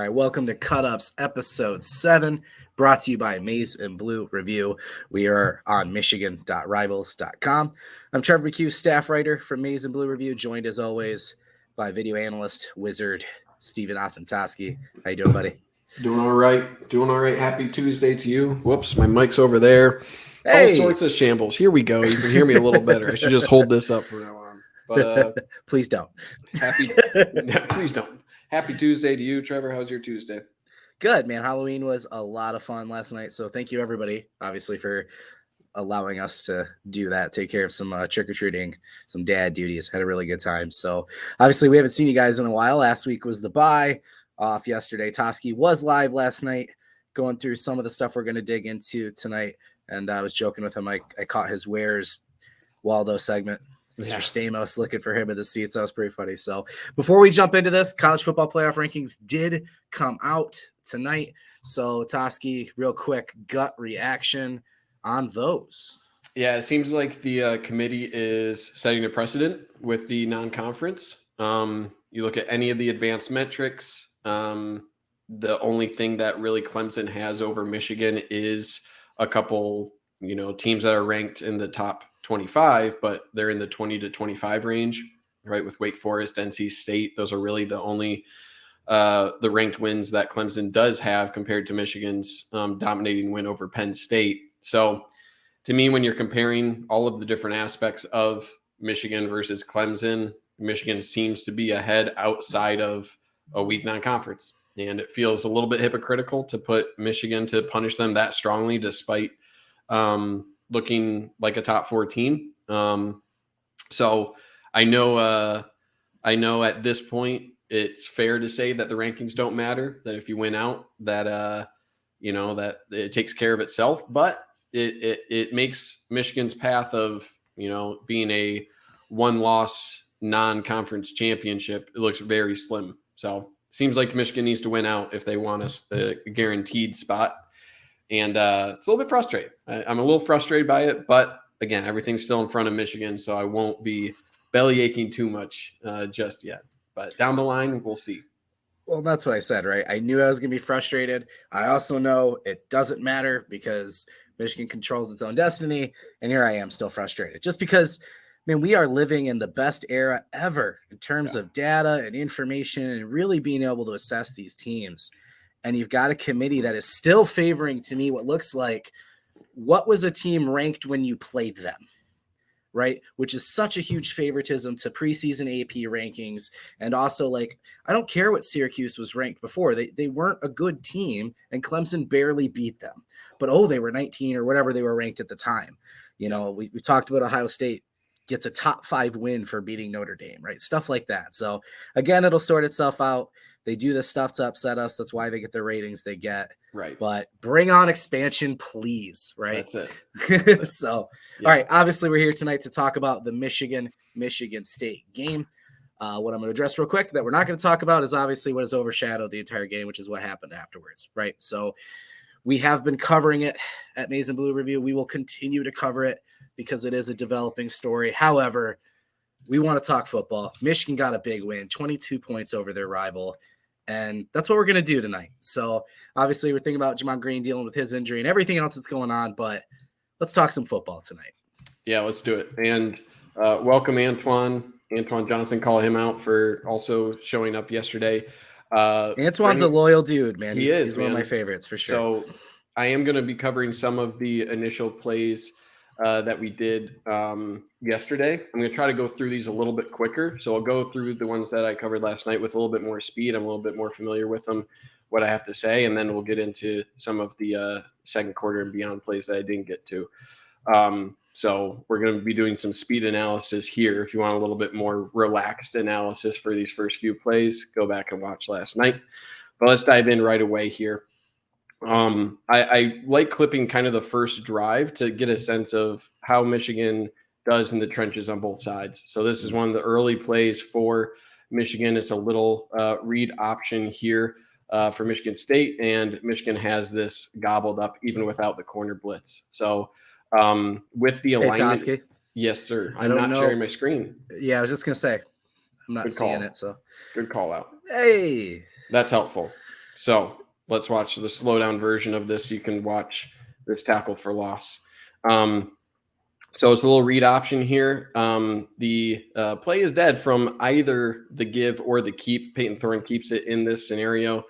right, welcome to Cut Ups episode 7, brought to you by Maize and Blue Review. We are on michigan.rivals.com. I'm Trevor, McCue, staff writer from Maize and Blue Review, joined as always by video analyst, wizard, Steven Osentoski. How you doing, buddy? Doing all right. Happy Tuesday to you. Whoops, my mic's over there. Hey! All sorts of shambles. Here we go. You can hear me a little better. I should just hold this up for now on. But please don't. Please don't. Happy Tuesday to you, Trevor. How's your Tuesday? Good, man. Halloween was a lot of fun last night. So thank you, everybody, obviously, for allowing us to do that, take care of some trick-or-treating, some dad duties. Had a really good time. So obviously we haven't seen you guys in a while. Last week was the bye off yesterday. Toski was live last night going through some of the stuff we're going to dig into tonight. And I was joking with him. I caught his Where's Waldo segment. Mr. Stamos looking for him in the seats. That was pretty funny. So before we jump into this, college football playoff rankings did come out tonight. So Toski, real quick, gut reaction on those. Yeah, it seems like the committee is setting a precedent with the non-conference. You look at any of the advanced metrics. The only thing that really Clemson has over Michigan is a couple, teams that are ranked in the top 25, but they're in the 20 to 25 range, right? With Wake Forest, NC State. Those are really the only the ranked wins that Clemson does have compared to Michigan's dominating win over Penn State. So to me, when you're comparing all of the different aspects of Michigan versus Clemson, Michigan seems to be ahead outside of a weak non-conference. And it feels a little bit hypocritical to put Michigan to punish them that strongly, despite looking like a top 4 team. So I know at this point, it's fair to say that the rankings don't matter, that if you win out, that, that it takes care of itself, but it makes Michigan's path of, being a 1-loss non-conference championship, it looks very slim. So seems like Michigan needs to win out if they want a guaranteed spot. And it's a little bit frustrating. I'm a little frustrated by it, but again, everything's still in front of Michigan, so I won't be belly aching too much just yet. But down the line, we'll see. Well, that's what I said, right? I knew I was going to be frustrated. I also know it doesn't matter because Michigan controls its own destiny, and here I am still frustrated. Just because, we are living in the best era ever in terms of data and information and really being able to assess these teams. And you've got a committee that is still favoring, to me, what looks like what was a team ranked when you played them, right? Which is such a huge favoritism to preseason AP rankings. And also, I don't care what Syracuse was ranked before. They weren't a good team, and Clemson barely beat them. But, they were 19 or whatever they were ranked at the time. We talked about Ohio State gets a top 5 win for beating Notre Dame, right? Stuff like that. So, again, it'll sort itself out. They do this stuff to upset us. That's why they get the ratings they get. Right. But bring on expansion, please. Right. That's it. So, All right. Obviously, we're here tonight to talk about the Michigan State game. What I'm going to address real quick that we're not going to talk about is obviously what has overshadowed the entire game, which is what happened afterwards. Right. So we have been covering it at Maize and Blue Review. We will continue to cover it because it is a developing story. However, we want to talk football. Michigan got a big win, 22 points over their rival. And that's what we're going to do tonight. So obviously we're thinking about Jamon Green dealing with his injury and everything else that's going on, but let's talk some football tonight. Yeah, let's do it. And welcome Antoine Johnson, call him out for also showing up yesterday. Antoine's a loyal dude, man. He's one of my favorites for sure. So I am going to be covering some of the initial plays that we did yesterday. I'm going to try to go through these a little bit quicker. So I'll go through the ones that I covered last night with a little bit more speed. I'm a little bit more familiar with them, what I have to say, and then we'll get into some of the second quarter and beyond plays that I didn't get to. So we're going to be doing some speed analysis here. If you want a little bit more relaxed analysis for these first few plays, go back and watch last night. But let's dive in right away here. I like clipping kind of the first drive to get a sense of how Michigan does in the trenches on both sides. So this is one of the early plays for Michigan. It's a little read option here for Michigan State, and Michigan has this gobbled up even without the corner blitz. So with the alignment, Toski. Yes, sir. I'm not sharing my screen. Yeah, I was just gonna say I'm not seeing it. So good call out. Hey, that's helpful. So let's watch the slowdown version of this. You can watch this tackle for loss. So it's a little read option here. The play is dead from either the give or the keep. Peyton Thorne keeps it in this scenario.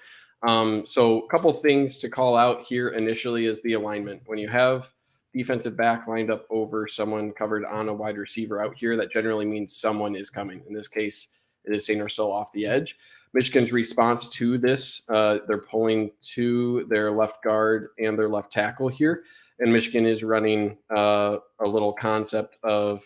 So a couple things to call out here initially is the alignment. When you have defensive back lined up over someone covered on a wide receiver out here, that generally means someone is coming. In this case, it is Sainer still off the edge. Michigan's response to this, they're pulling to their left guard and their left tackle here. And Michigan is running a little concept of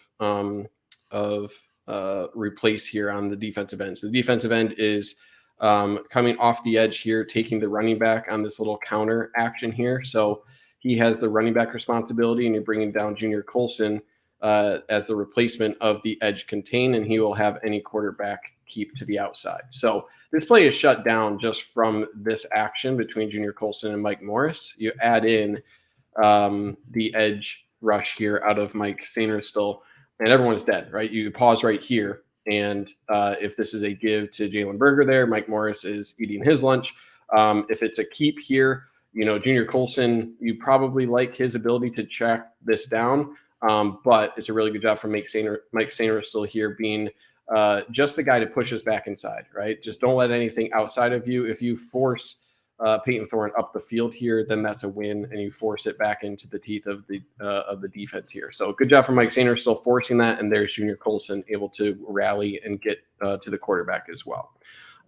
replace here on the defensive end. So the defensive end is coming off the edge here, taking the running back on this little counter action here. So he has the running back responsibility, and you're bringing down Junior Colson as the replacement of the edge contain, and he will have any quarterback keep to the outside. So this play is shut down just from this action between Junior Colson and Mike Morris. You add in the edge rush here out of Mike Sainer and everyone's dead, right? You pause right here. And if this is a give to Jalen Berger there, Mike Morris is eating his lunch. If it's a keep here, Junior Colson, you probably like his ability to track this down. But it's a really good job from Mike Sainer still here being just the guy to push us back inside, right? Just don't let anything outside of you. If you force Peyton Thorne up the field here, then that's a win, and you force it back into the teeth of the defense here. So good job from Mike Sainer still forcing that, and there's Junior Colson able to rally and get to the quarterback as well.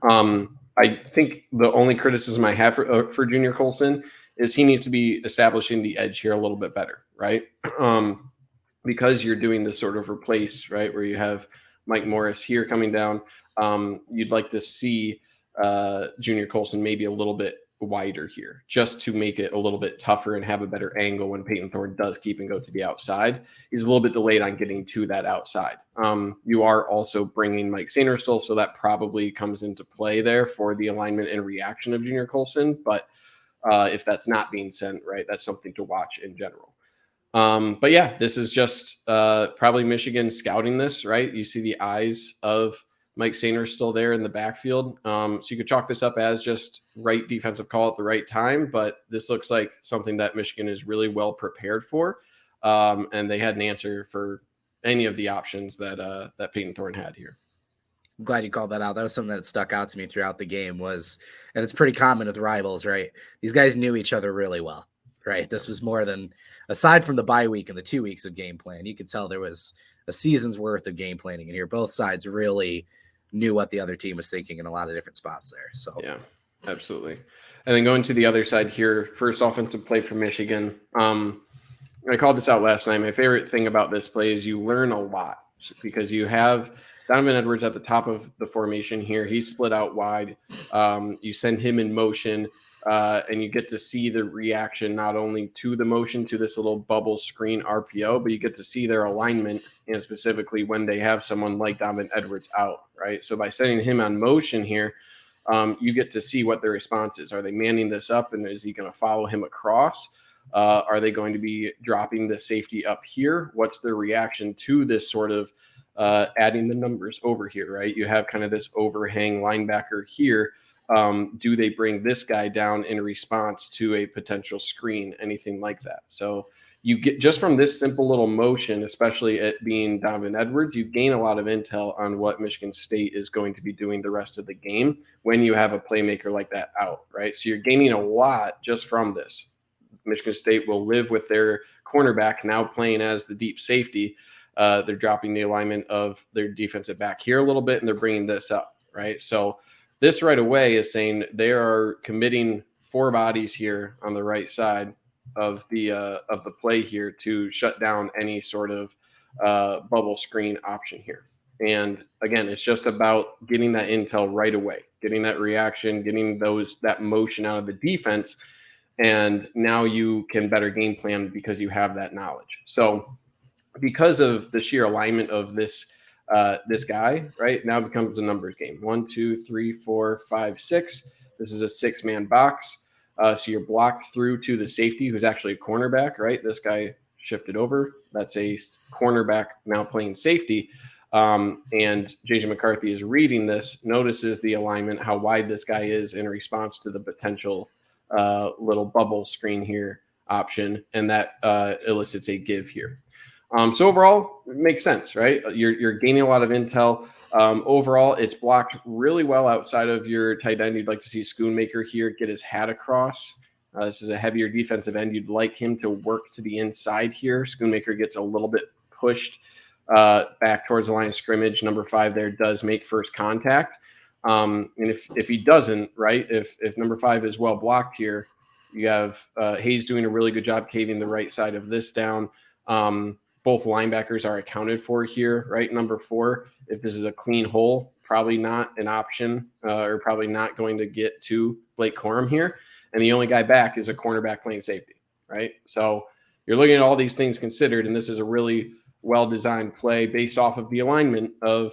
I think the only criticism I have for Junior Colson is he needs to be establishing the edge here a little bit better, right? Because you're doing this sort of replace, right, where you have Mike Morris here coming down. You'd like to see Junior Colson maybe a little bit wider here, just to make it a little bit tougher and have a better angle when Peyton Thorne does keep and go to the outside. He's a little bit delayed on getting to that outside. You are also bringing Mike Sainer still, so that probably comes into play there for the alignment and reaction of Junior Colson. But if that's not being sent, right, that's something to watch in general. But yeah, this is just probably Michigan scouting this, right? You see the eyes of Mike Sainer still there in the backfield. So you could chalk this up as just right defensive call at the right time, but this looks like something that Michigan is really well prepared for. And they had an answer for any of the options that Peyton Thorne had here. I'm glad you called that out. That was something that stuck out to me throughout the game and it's pretty common with rivals, right? These guys knew each other really well, right? This was more than, aside from the bye week and the 2 weeks of game plan, you could tell there was a season's worth of game planning in here. Both sides really knew what the other team was thinking in a lot of different spots there. So yeah, absolutely. And then going to the other side here, first offensive play for Michigan. I called this out last night. My favorite thing about this play is you learn a lot because you have Donovan Edwards at the top of the formation here. He's split out wide. You send him in motion. And you get to see the reaction not only to the motion, to this little bubble screen RPO, but you get to see their alignment, and specifically when they have someone like Donovan Edwards out, right? So by setting him on motion here, you get to see what their response is. Are they manning this up, and is he going to follow him across? Are they going to be dropping the safety up here? What's their reaction to this sort of adding the numbers over here, right? You have kind of this overhang linebacker here. Do they bring this guy down in response to a potential screen, anything like that? So you get just from this simple little motion, especially it being Donovan Edwards, you gain a lot of intel on what Michigan State is going to be doing the rest of the game when you have a playmaker like that out, right? So you're gaining a lot just from this. Michigan State will live with their cornerback now playing as the deep safety. They're dropping the alignment of their defensive back here a little bit, and they're bringing this up, right? So this right away is saying they are committing 4 bodies here on the right side of the play here to shut down any sort of bubble screen option here. And again, it's just about getting that intel right away, getting that reaction, getting that motion out of the defense, and now you can better game plan because you have that knowledge. So because of the sheer alignment of this guy, right, now becomes a numbers game. 1, 2, 3, 4, 5, 6. This is a 6-man box. So you're blocked through to the safety, who's actually a cornerback, right? This guy shifted over. That's a cornerback now playing safety. And JJ McCarthy is reading this, notices the alignment, how wide this guy is in response to the potential little bubble screen here option, and that elicits a give here. So overall, it makes sense, right? You're gaining a lot of intel. Overall, it's blocked really well outside of your tight end. You'd like to see Schoonmaker here get his hat across. This is a heavier defensive end. You'd like him to work to the inside here. Schoonmaker gets a little bit pushed back towards the line of scrimmage. Number 5 there does make first contact. And if he doesn't, right, if number 5 is well blocked here, you have Hayes doing a really good job caving the right side of this down. Both linebackers are accounted for here, right? Number 4, if this is a clean hole, probably not an option or probably not going to get to Blake Corum here. And the only guy back is a cornerback playing safety, right? So you're looking at all these things considered, and this is a really well-designed play based off of the alignment of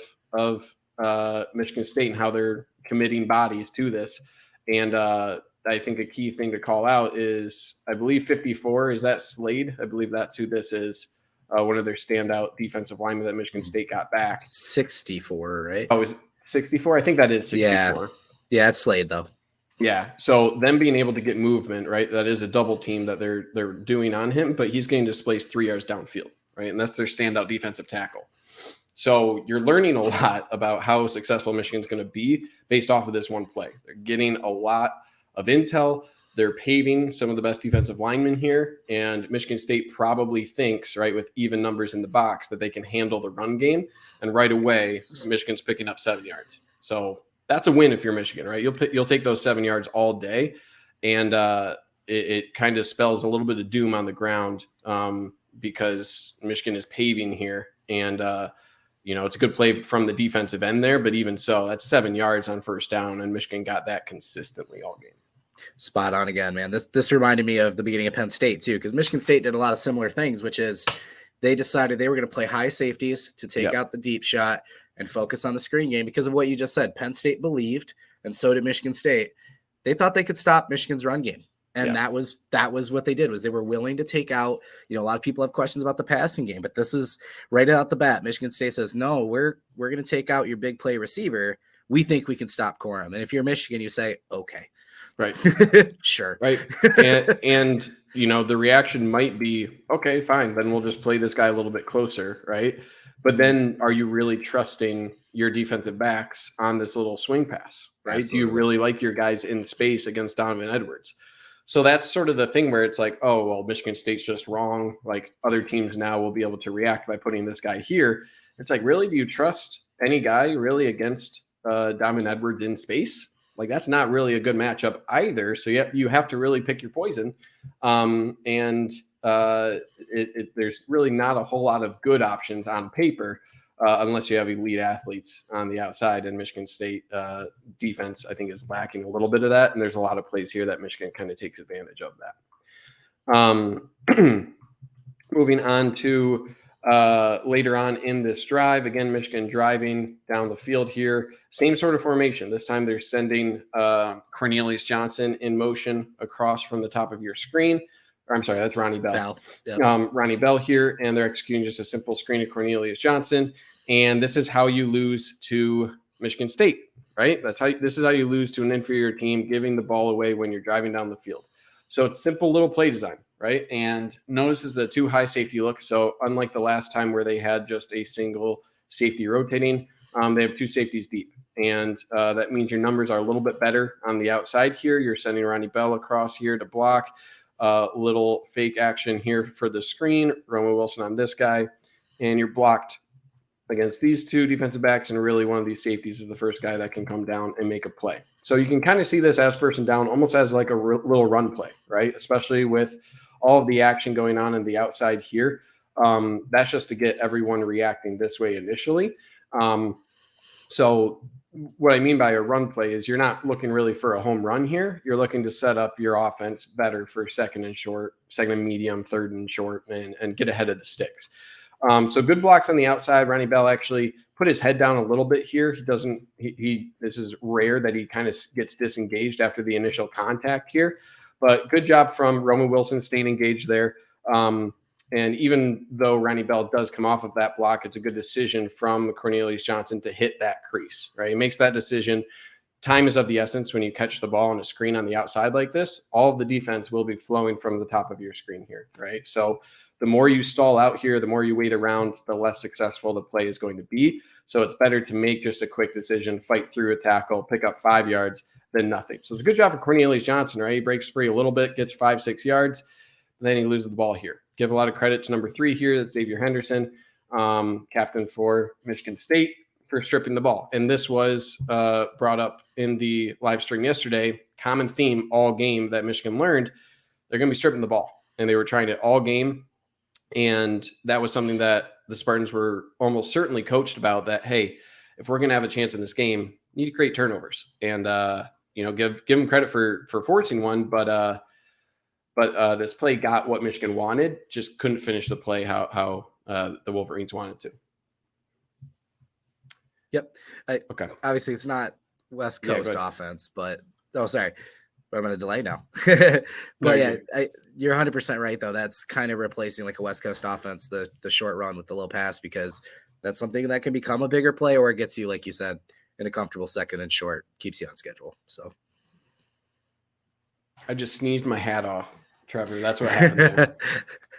Michigan State and how they're committing bodies to this. And I think a key thing to call out is, I believe 54, is that Slade? I believe that's who this is. One of their standout defensive linemen that Michigan State got back. 64, right? Oh, is it 64? I think that is 64. Yeah, it's Slade, though. Yeah, so them being able to get movement, right? That is a double team that they're doing on him, but he's getting displaced 3 yards downfield, right? And that's their standout defensive tackle. So you're learning a lot about how successful Michigan's going to be based off of this one play. They're getting a lot of intel. They're paving some of the best defensive linemen here, and Michigan State probably thinks, right, with even numbers in the box, that they can handle the run game, and right away, Michigan's picking up 7 yards. So that's a win if you're Michigan, right? You'll take those 7 yards all day, and it kind of spells a little bit of doom on the ground because Michigan is paving here, and it's a good play from the defensive end there, but even so, that's 7 yards on first down, and Michigan got that consistently all game. Spot on again, man. This reminded me of the beginning of Penn State too, because Michigan State did a lot of similar things, which is they decided they were going to play high safeties to take out the deep shot and focus on the screen game because of what you just said. Penn State believed, and so did Michigan State. They thought they could stop Michigan's run game. And that was what they did, was they were willing to take out, a lot of people have questions about the passing game, but this is right out the bat. Michigan State says, no, we're going to take out your big play receiver. We think we can stop Corum. And if you're Michigan, you say, okay. Right. Sure. Right. And the reaction might be, okay, fine. Then we'll just play this guy a little bit closer. Right. But then are you really trusting your defensive backs on this little swing pass? Right. Absolutely. Do you really like your guys in space against Donovan Edwards? So that's sort of the thing where it's like, oh, well, Michigan State's just wrong. Like other teams now will be able to react by putting this guy here. It's like, really, do you trust any guy really against Donovan Edwards in space? Like that's not really a good matchup either. So you have to really pick your poison. There's really not a whole lot of good options on paper unless you have elite athletes on the outside. And Michigan State defense, I think, is lacking a little bit of that. And there's a lot of plays here that Michigan kind of takes advantage of that. Moving on to later on in this drive, again, Michigan driving down the field here. Same sort of formation. This time they're sending Cornelius Johnson in motion across from the top of your screen. Or, I'm sorry, that's Ronnie Bell. Yep. Ronnie Bell here, and they're executing just a simple screen of Cornelius Johnson. And this is how you lose to Michigan State, right? This is how you lose to an inferior team, giving the ball away when you're driving down the field. So it's simple little play design, right? And notice is the too high safety look. So unlike the last time where they had just a single safety rotating, they have two safeties deep. And that means your numbers are a little bit better on the outside here. You're sending Ronnie Bell across here to block. Little fake action here for the screen. Romo Wilson on this guy. And you're blocked against these two defensive backs, and really one of these safeties is the first guy that can come down and make a play. So you can kind of see this as first and down, almost as like a little run play, right? Especially with all of the action going on the outside here. That's just to get everyone reacting this way initially. So what I mean by a run play is you're not looking really for a home run here. You're looking to set up your offense better for second and short, second and medium, third and short, and get ahead of the sticks. So good blocks on the outside. Ronnie Bell actually put his head down a little bit here. This is rare that he kind of gets disengaged after the initial contact here, but good job from Roman Wilson staying engaged there. And even though Ronnie Bell does come off of that block, it's a good decision from Cornelius Johnson to hit that crease, right? He makes that decision. Time is of the essence when you catch the ball on a screen on the outside like this. All of the defense will be flowing from the top of your screen here, right? So the more you stall out here, the more you wait around, the less successful the play is going to be. So it's better to make just a quick decision, fight through a tackle, pick up 5 yards than nothing. So it's a good job for Cornelius Johnson, right? He breaks free a little bit, gets 5-6 yards, then he loses the ball here. Give a lot of credit to number 3 here. That's Xavier Henderson, captain for Michigan State, for stripping the ball. And this was brought up in the live stream yesterday. Common theme all game that Michigan learned, they're going to be stripping the ball. And they were trying it all game. And that was something that the Spartans were almost certainly coached about, that, hey, if we're going to have a chance in this game, you need to create turnovers. And, give them credit for forcing one. But this play got what Michigan wanted, just couldn't finish the play how the Wolverines wanted to. Yep. Okay. Obviously, it's not West Coast offense, but sorry. But I'm going to delay now. You're 100% right, though. That's kind of replacing like a West Coast offense, the short run with the low pass, because that's something that can become a bigger play, or it gets you, like you said, in a comfortable second and short, keeps you on schedule. So I just sneezed my hat off, Trevor. That's what happened there.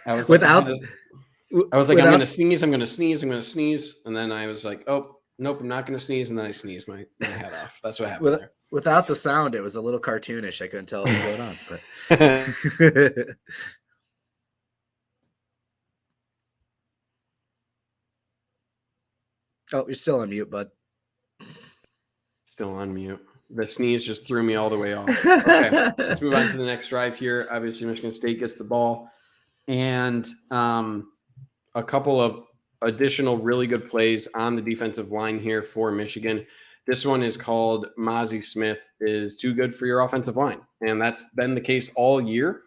I was like, I'm going to sneeze. And then I was like, oh, nope, I'm not going to sneeze. And then I sneezed my hat off. That's what happened there. Without the sound, it was a little cartoonish. I couldn't tell what was going on. But oh, you're still on mute, bud. Still on mute. The sneeze just threw me all the way off. Okay, let's move on to the next drive here. Obviously, Michigan State gets the ball. And a couple of additional really good plays on the defensive line here for Michigan. This one is called Mazi Smith is too good for your offensive line. And that's been the case all year.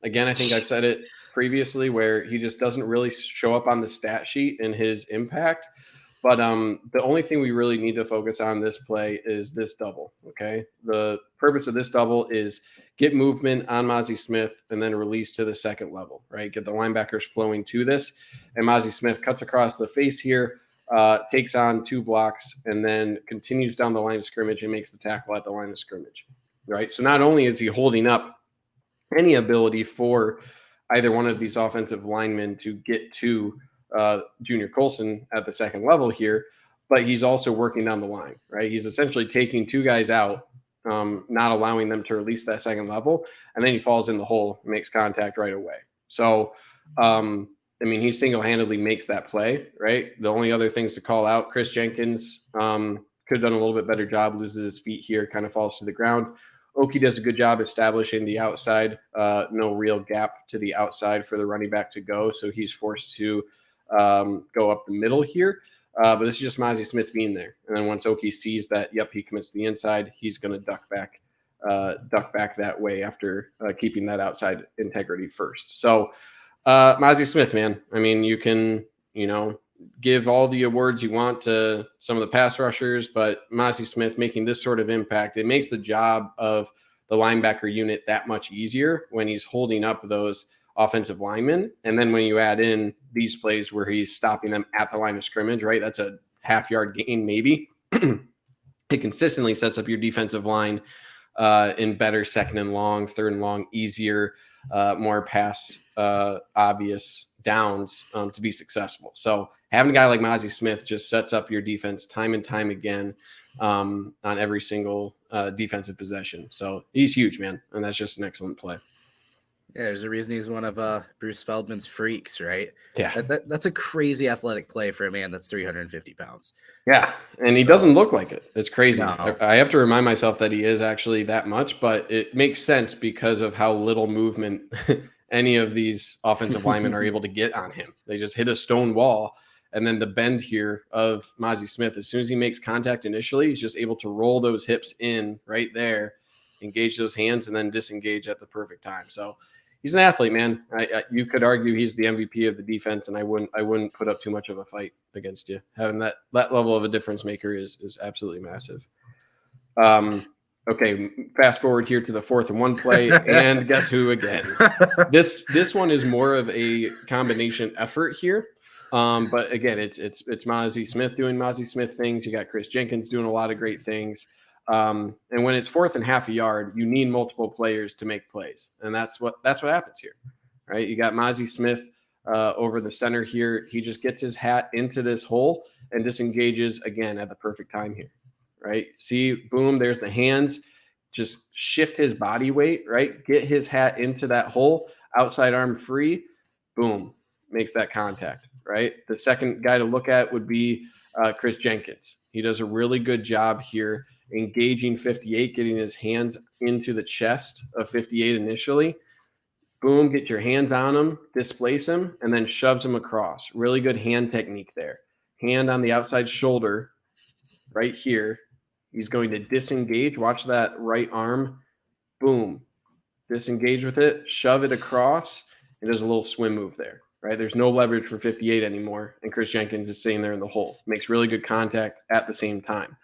Again, I think I've said it previously, where he just doesn't really show up on the stat sheet in his impact. But the only thing we really need to focus on this play is this double, okay? The purpose of this double is get movement on Mazi Smith and then release to the second level, right? Get the linebackers flowing to this. And Mazi Smith cuts across the face here, takes on 2 blocks, and then continues down the line of scrimmage and makes the tackle at the line of scrimmage, right? So not only is he holding up any ability for either one of these offensive linemen to get to Junior Colson at the second level here, but he's also working down the line, right? He's essentially taking 2 guys out, not allowing them to release that second level, and then he falls in the hole, makes contact right away. So, he single-handedly makes that play, right? The only other things to call out, Chris Jenkins could have done a little bit better job, loses his feet here, kind of falls to the ground. Oki does a good job establishing the outside, no real gap to the outside for the running back to go, so he's forced to go up the middle here. But this is just Mazi Smith being there. And then once Oki sees that, he commits to the inside, he's going to duck back that way after keeping that outside integrity first. So Mazi Smith, man, you can, give all the awards you want to some of the pass rushers, but Mazi Smith making this sort of impact, it makes the job of the linebacker unit that much easier when he's holding up those offensive linemen. And then when you add in these plays where he's stopping them at the line of scrimmage, right? That's a half-yard gain, maybe. It consistently sets up your defensive line in better second and long, third and long, easier, more pass obvious downs to be successful. So having a guy like Mazi Smith just sets up your defense time and time again on every single defensive possession. So he's huge, man. And that's just an excellent play. Yeah, there's a reason he's one of Bruce Feldman's freaks, right? Yeah. That's a crazy athletic play for a man that's 350 pounds. Yeah, and he doesn't look like it. It's crazy. No. I have to remind myself that he is actually that much, but it makes sense because of how little movement any of these offensive linemen are able to get on him. They just hit a stone wall, and then the bend here of Mazi Smith, as soon as he makes contact initially, he's just able to roll those hips in right there, engage those hands, and then disengage at the perfect time. So he's an athlete, man. You could argue he's the MVP of the defense, and I wouldn't put up too much of a fight against you. Having that level of a difference maker is absolutely massive. Okay, fast forward here to the 4th and 1 play, and guess who again? This one is more of a combination effort here. But again, it's Mozzie Smith doing Mozzie Smith things. You got Chris Jenkins doing a lot of great things. And when it's 4th and half a yard, you need multiple players to make plays, and that's what happens here, right? You got Mozzie Smith over the center here. He just gets his hat into this hole and disengages again at the perfect time here, right? See, boom, there's the hands. Just shift his body weight, right? Get his hat into that hole, outside arm free, boom, makes that contact, right? The second guy to look at would be Chris Jenkins. He does a really good job here engaging 58, getting his hands into the chest of 58 initially. Boom, get your hands on him, displace him, and then shoves him across. Really good hand technique there. Hand on the outside shoulder right here. He's going to disengage. Watch that right arm. Boom. Disengage with it, shove it across, and there's a little swim move there, right? There's no leverage for 58 anymore, and Chris Jenkins is sitting there in the hole. Makes really good contact at the same time.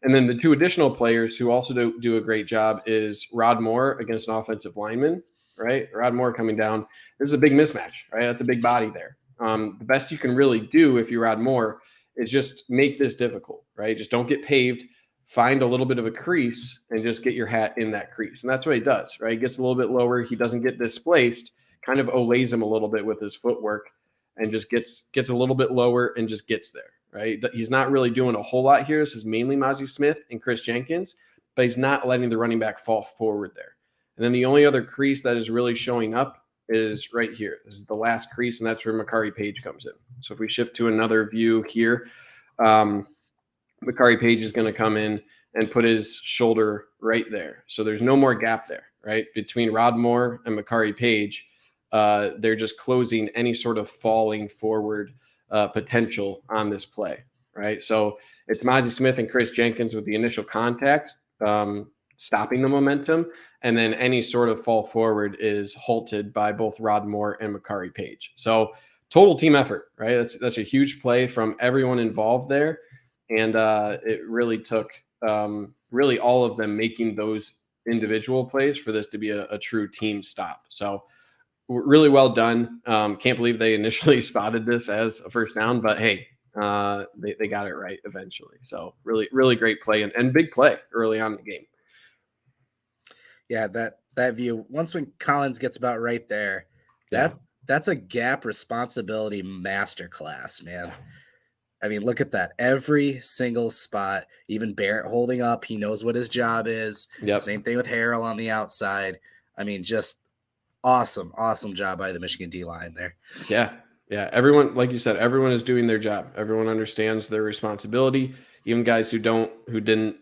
And then the two additional players who also do a great job is Rod Moore against an offensive lineman, right? Rod Moore coming down. This is a big mismatch, right? At the big body there. The best you can really do if you're Rod Moore is just make this difficult, right? Just don't get paved. Find a little bit of a crease and just get your hat in that crease. And that's what he does, right? He gets a little bit lower. He doesn't get displaced, kind of olays him a little bit with his footwork and just gets a little bit lower and just gets there, right? He's not really doing a whole lot here. This is mainly Mozzie Smith and Chris Jenkins, but he's not letting the running back fall forward there. And then the only other crease that is really showing up is right here. This is the last crease, and that's where Makari Page comes in. So if we shift to another view here, Makari Page is going to come in and put his shoulder right there. So there's no more gap there, right? Between Rod Moore and Makari Page, they're just closing any sort of falling forward potential on this play, right? So it's Mozzie Smith and Chris Jenkins with the initial contact, stopping the momentum, and then any sort of fall forward is halted by both Rod Moore and Makari Page. So total team effort, right? That's a huge play from everyone involved there. And it really took really all of them making those individual plays for this to be a true team stop. So really well done. Can't believe they initially spotted this as a first down, but hey, they got it right eventually. So really, really great play and big play early on in the game. Yeah, that view, once when Collins gets about right there, that's a gap responsibility masterclass, man. I mean, look at that. Every single spot, even Barrett holding up, he knows what his job is. Yep. Same thing with Harrell on the outside. I mean, just awesome job by the Michigan D-line there. Yeah. Everyone, like you said, everyone is doing their job. Everyone understands their responsibility. Even guys who didn't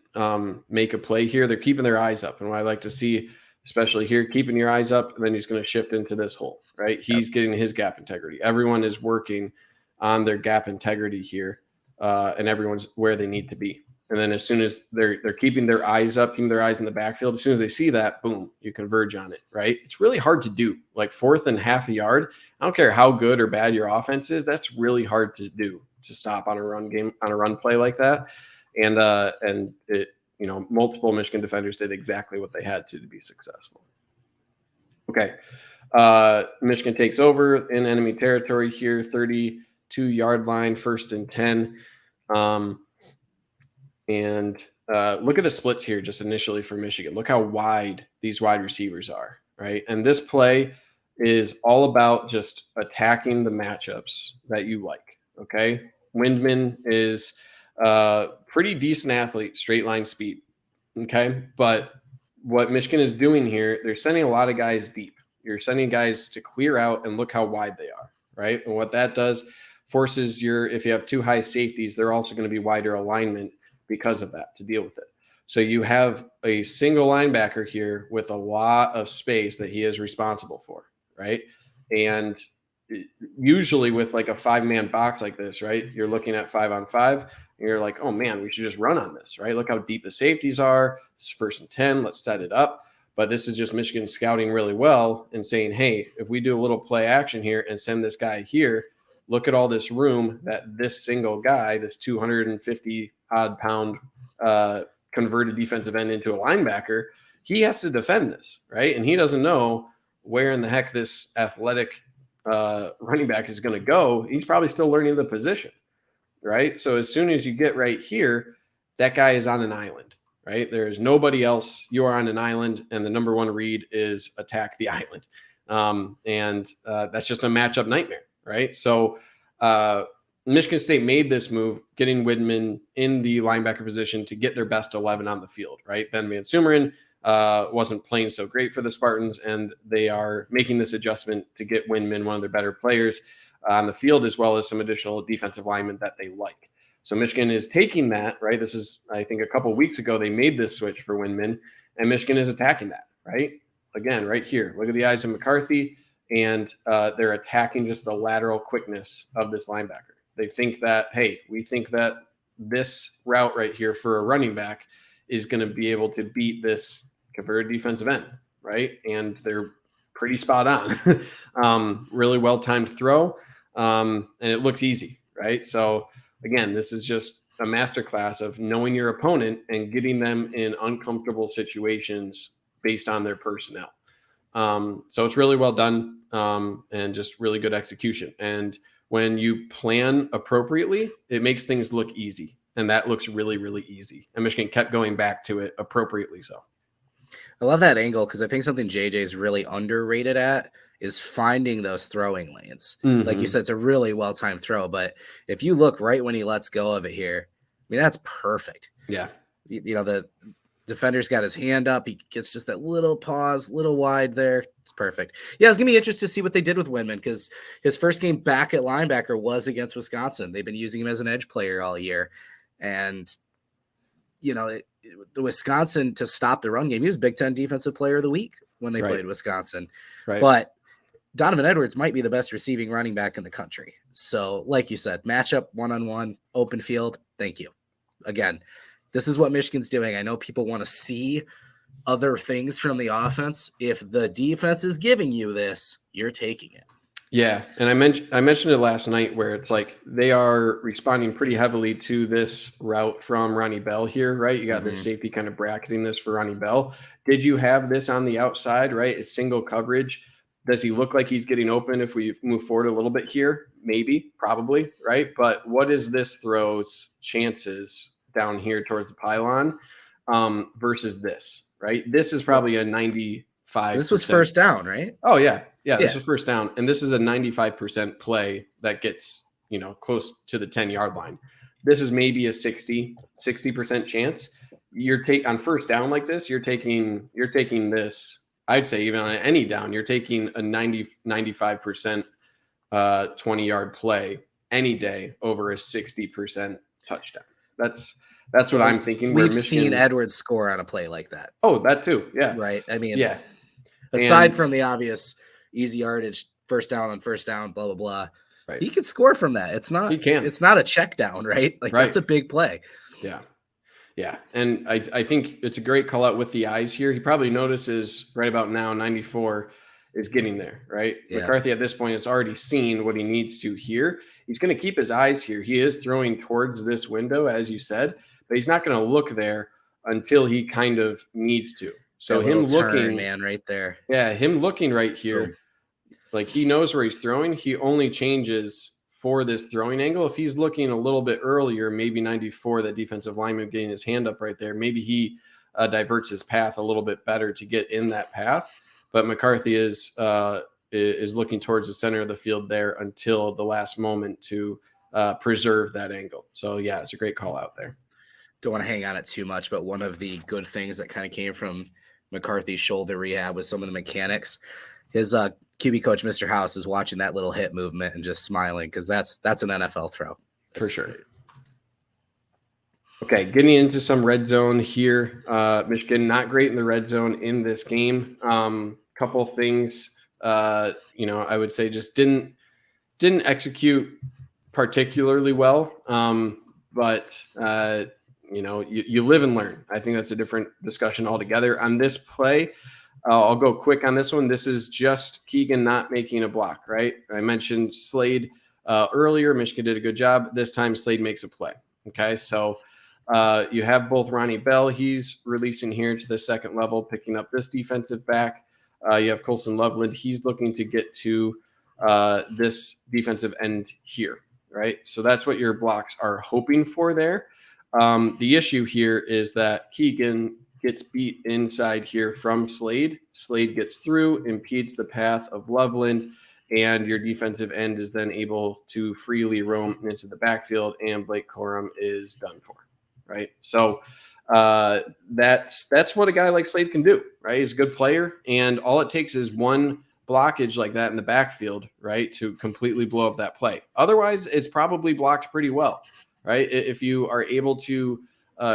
make a play here, they're keeping their eyes up. And what I like to see, especially here, keeping your eyes up, and then he's going to shift into this hole, right? He's getting his gap integrity. Everyone is working on their gap integrity here, and everyone's where they need to be. And then as soon as they're keeping their eyes up, keeping their eyes in the backfield, as soon as they see that, boom, you converge on it, right? It's really hard to do. Like 4th and half a yard, I don't care how good or bad your offense is, that's really hard to do, to stop on a run game, on a run play like that. And it, multiple Michigan defenders did exactly what they had to be successful. Okay. Michigan takes over in enemy territory here, 32-yard line, 1st and 10. And look at the splits here just initially for Michigan. Look how wide these wide receivers are, right? And this play is all about just attacking the matchups that you like, okay? Windman is pretty decent athlete, straight line speed, okay? But what Michigan is doing here, they're sending a lot of guys deep. You're sending guys to clear out and look how wide they are, right? And what that does forces if you have two high safeties, they're also going to be wider alignment because of that to deal with it. So you have a single linebacker here with a lot of space that he is responsible for, right? And usually with like a 5-man box like this, right? You're looking at 5-on-5 and you're like, oh man, we should just run on this, right? Look how deep the safeties are. It's 1st and 10. Let's set it up. But this is just Michigan scouting really well and saying, hey, if we do a little play action here and send this guy here, look at all this room that this single guy, this 250 odd pound convert a defensive end into a linebacker, he has to defend this, right? And he doesn't know where in the heck this athletic running back is going to go. He's probably still learning the position, right? So as soon as you get right here, that guy is on an island, right? There's nobody else. You are on an island, and the number one read is attack the island. And that's just a matchup nightmare, right? So Michigan State made this move, getting Widman in the linebacker position to get their best 11 on the field, right? Ben Van Sumeren wasn't playing so great for the Spartans, and they are making this adjustment to get Widman, one of their better players, on the field, as well as some additional defensive linemen that they like. So Michigan is taking that, right? This is, I think, a couple of weeks ago, they made this switch for Widman, and Michigan is attacking that, right? Again, right here, look at the eyes of McCarthy, and they're attacking just the lateral quickness of this linebacker. They think that, hey, we think that this route right here for a running back is going to be able to beat this converted defensive end, right? And they're pretty spot on. Really well-timed throw, and it looks easy, right? So, again, this is just a masterclass of knowing your opponent and getting them in uncomfortable situations based on their personnel. So it's really well done, and just really good execution. And when you plan appropriately, it makes things look easy. And that looks really, really easy. And Michigan kept going back to it appropriately so. I love that angle because I think something JJ's really underrated at is finding those throwing lanes. Mm-hmm. Like you said, it's a really well-timed throw. But if you look right when he lets go of it here, I mean, that's perfect. Yeah. You know, the defender's got his hand up. He gets just that little pause, little wide there. It's perfect. Yeah, it's going to be interesting to see what they did with Widman because his first game back at linebacker was against Wisconsin. They've been using him as an edge player all year. And, you know, the Wisconsin to stop the run game, he was Big Ten Defensive Player of the Week when they played Wisconsin. Right. But Donovan Edwards might be the best receiving running back in the country. So, like you said, matchup, one-on-one, open field, thank you. Again, this is what Michigan's doing. I know people want to see other things from the offense. If the defense is giving you this, you're taking it. Yeah, and I mentioned it last night where it's like they are responding pretty heavily to this route from Ronnie Bell here, right? You got the safety kind of bracketing this for Ronnie Bell. Did you have this on the outside, right? It's single coverage. Does he look like he's getting open if we move forward a little bit here? Maybe, probably, right? But what is this throw's chances down here towards the pylon versus this, right? This is probably a 95%. This was first down, right? Oh, yeah. Yeah, this was first down. And this is a 95% play that gets, you know, close to the 10-yard line. This is maybe a 60% chance. You're on first down like this, you're taking this, I'd say even on any down, you're taking a 95% 20-yard play any day over a 60% touchdown. That's what I'm thinking. We've seen Edwards score on a play like that. Oh, that too. Yeah. Right. I mean, yeah. Aside from the obvious easy yardage, first down on first down, blah, blah, blah. Right. He could score from that. It's not a check down, right? Like that's a big play. Yeah. Yeah. And I think it's a great call out with the eyes here. He probably notices right about now 94 is getting there, right? Yeah. McCarthy at this point has already seen what he needs to here. He's going to keep his eyes here. He is throwing towards this window, as you said, but he's not going to look there until he kind of needs to. So him looking, man, right there. Yeah, him looking right here, like he knows where he's throwing. He only changes for this throwing angle. If he's looking a little bit earlier, maybe 94, that defensive lineman getting his hand up right there, maybe he diverts his path a little bit better to get in that path. But McCarthy is looking towards the center of the field there until the last moment to preserve that angle. So yeah, it's a great call out there. Don't want to hang on it too much, but one of the good things that kind of came from McCarthy's shoulder rehab with some of the mechanics, his QB coach, Mr. House, is watching that little hip movement and just smiling because that's an NFL throw. For sure. Okay, getting into some red zone here. Michigan not great in the red zone in this game. Couple things, I would say just didn't execute particularly well. But you live and learn. I think that's a different discussion altogether. On this play, I'll go quick on this one. This is just Keegan not making a block, right? I mentioned Slade earlier. Michigan did a good job. This time Slade makes a play. Okay, so You have both Ronnie Bell. He's releasing here to the second level, picking up this defensive back. You have Colson Loveland. He's looking to get to this defensive end here, right? So that's what your blocks are hoping for there. The issue here is that Keegan gets beat inside here from Slade. Slade gets through, impedes the path of Loveland, and your defensive end is then able to freely roam into the backfield, and Blake Corum is done for, right? So that's what a guy like Slade can do, right? He's a good player, and all it takes is one blockage like that in the backfield, right, to completely blow up that play. Otherwise, it's probably blocked pretty well, right? If you are able to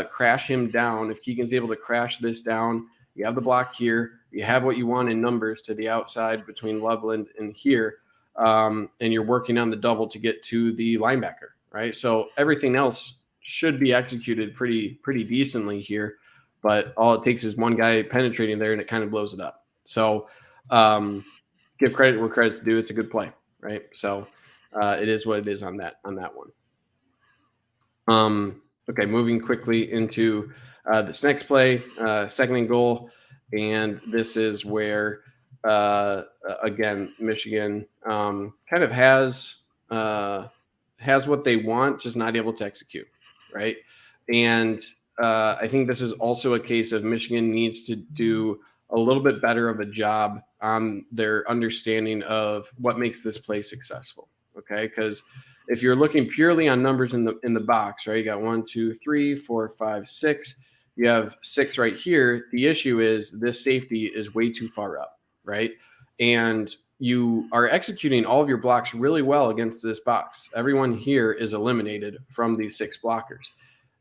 crash him down, if Keegan's able to crash this down, you have the block here, you have what you want in numbers to the outside between Loveland and here, and you're working on the double to get to the linebacker, right? So everything else should be executed pretty decently here, but all it takes is one guy penetrating there and it kind of blows it up. So give credit where credit's due. It's a good play, right? So it is what it is on that one. Okay, moving quickly into this next play, second and goal, and this is where again Michigan kind of has what they want, just not able to execute, right? And I think this is also a case of Michigan needs to do a little bit better of a job on their understanding of what makes this play successful. Okay, because if you're looking purely on numbers in the box, right, you got 1, 2, 3, 4, 5, 6. You have 6 right here. The issue is this safety is way too far up, right? And you are executing all of your blocks really well against this box. Everyone here is eliminated from these 6 blockers.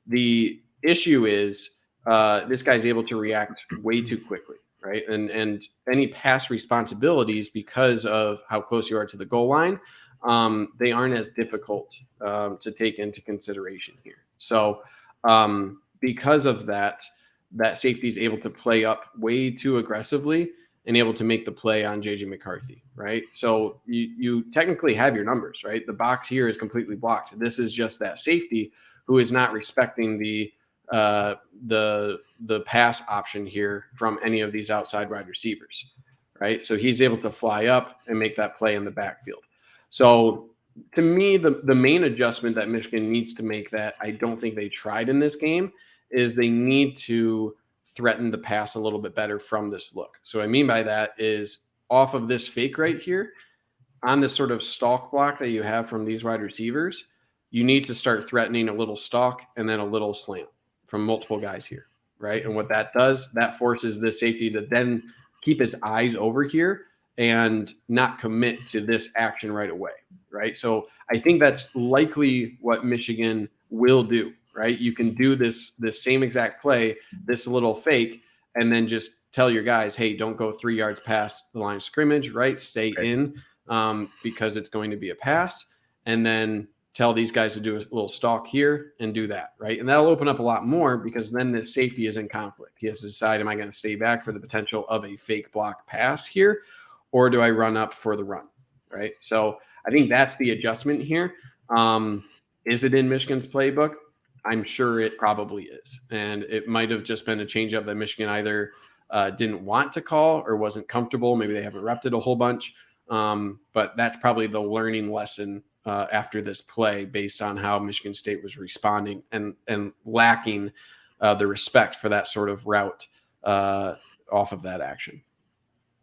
The issue is this guy's able to react way too quickly, right? And any pass responsibilities, because of how close you are to the goal line, they aren't as difficult to take into consideration here. So because of that safety is able to play up way too aggressively and able to make the play on JJ McCarthy, right? So you technically have your numbers, right? The box here is completely blocked. This is just that safety who is not respecting the pass option here from any of these outside wide receivers, right? So he's able to fly up and make that play in the backfield. So to me, the main adjustment that Michigan needs to make that I don't think they tried in this game is they need to threaten the pass a little bit better from this look. So what I mean by that is off of this fake right here, on this sort of stalk block that you have from these wide receivers, you need to start threatening a little stalk and then a little slant from multiple guys here, right? And what that does, that forces the safety to then keep his eyes over here and not commit to this action right away, right? So I think that's likely what Michigan will do, right? You can do this same exact play, this little fake, and then just tell your guys, hey, don't go 3 yards past the line of scrimmage, right? Stay in because it's going to be a pass, and then tell these guys to do a little stalk here and do that, right? And that'll open up a lot more because then the safety is in conflict. He has to decide, am I going to stay back for the potential of a fake block pass here, or do I run up for the run, right? So I think that's the adjustment here. Is it in Michigan's playbook? I'm sure it probably is. And it might have just been a changeup that Michigan either didn't want to call or wasn't comfortable. Maybe they haven't repped it a whole bunch. But that's probably the learning lesson after this play based on how Michigan State was responding and lacking the respect for that sort of route off of that action.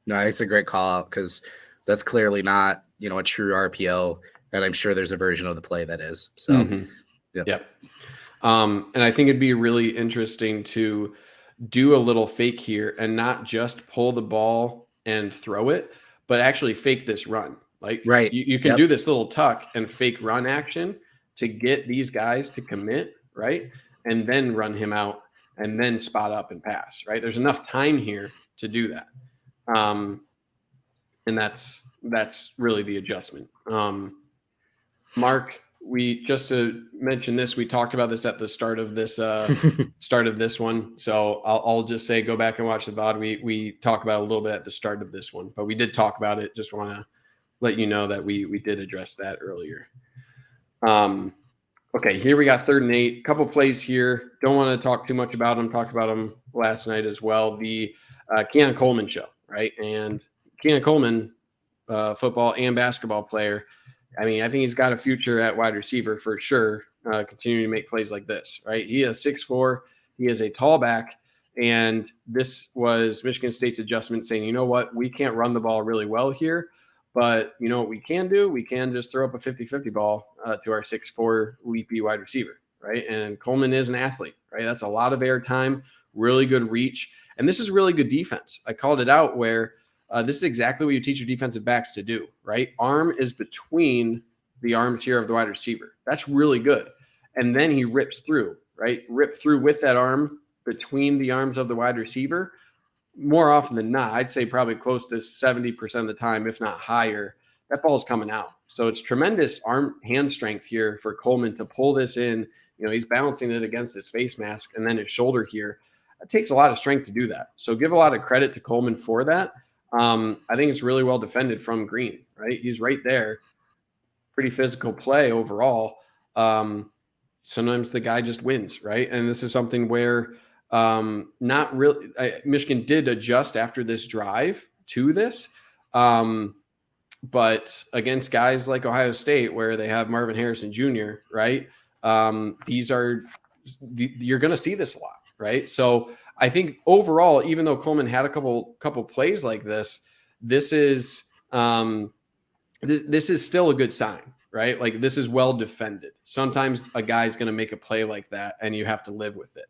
No, it's a great call out because that's clearly not, a true RPO. And I'm sure there's a version of the play that is. So, Yep. And I think it'd be really interesting to do a little fake here and not just pull the ball and throw it, but actually fake this run. Like right. you can do this little tuck and fake run action to get these guys to commit, right? And then run him out and then spot up and pass, right? There's enough time here to do that. And that's really the adjustment. Mark, we just to mention this, we talked about this at the start of this one. So I'll just say go back and watch the VOD. We talk about it a little bit at the start of this one, but we did talk about it. Just want to let you know that we did address that earlier. Okay, here we got 3rd and 8. Couple plays here. Don't want to talk too much about them. Talked about them last night as well. The Keon Coleman show, right? And Keon Coleman, football and basketball player. I mean, I think he's got a future at wide receiver for sure, continuing to make plays like this, right? He is 6'4". He is a tall back. And this was Michigan State's adjustment saying, you know what, we can't run the ball really well here. But you know what we can do? We can just throw up a 50-50 ball to our 6'4" leapy wide receiver, right? And Coleman is an athlete, right? That's a lot of air time, really good reach. And this is really good defense. I called it out where this is exactly what you teach your defensive backs to do, right? Arm is between the arm tier of the wide receiver. That's really good. And then he rips through, right? Rip through with that arm between the arms of the wide receiver. More often than not, I'd say probably close to 70% of the time, if not higher, that ball's coming out. So it's tremendous hand strength here for Coleman to pull this in. You know, he's balancing it against his face mask and then his shoulder here. It takes a lot of strength to do that. So give a lot of credit to Coleman for that. I think it's really well defended from Green, right? He's right there. Pretty physical play overall. Sometimes the guy just wins, right? And this is something where not really. Michigan did adjust after this drive to this, but against guys like Ohio State, where they have Marvin Harrison Jr., right? You're going to see this a lot, right? So I think overall, even though Coleman had a couple plays like this, this is still a good sign, right? Like this is well defended. Sometimes a guy's going to make a play like that, and you have to live with it.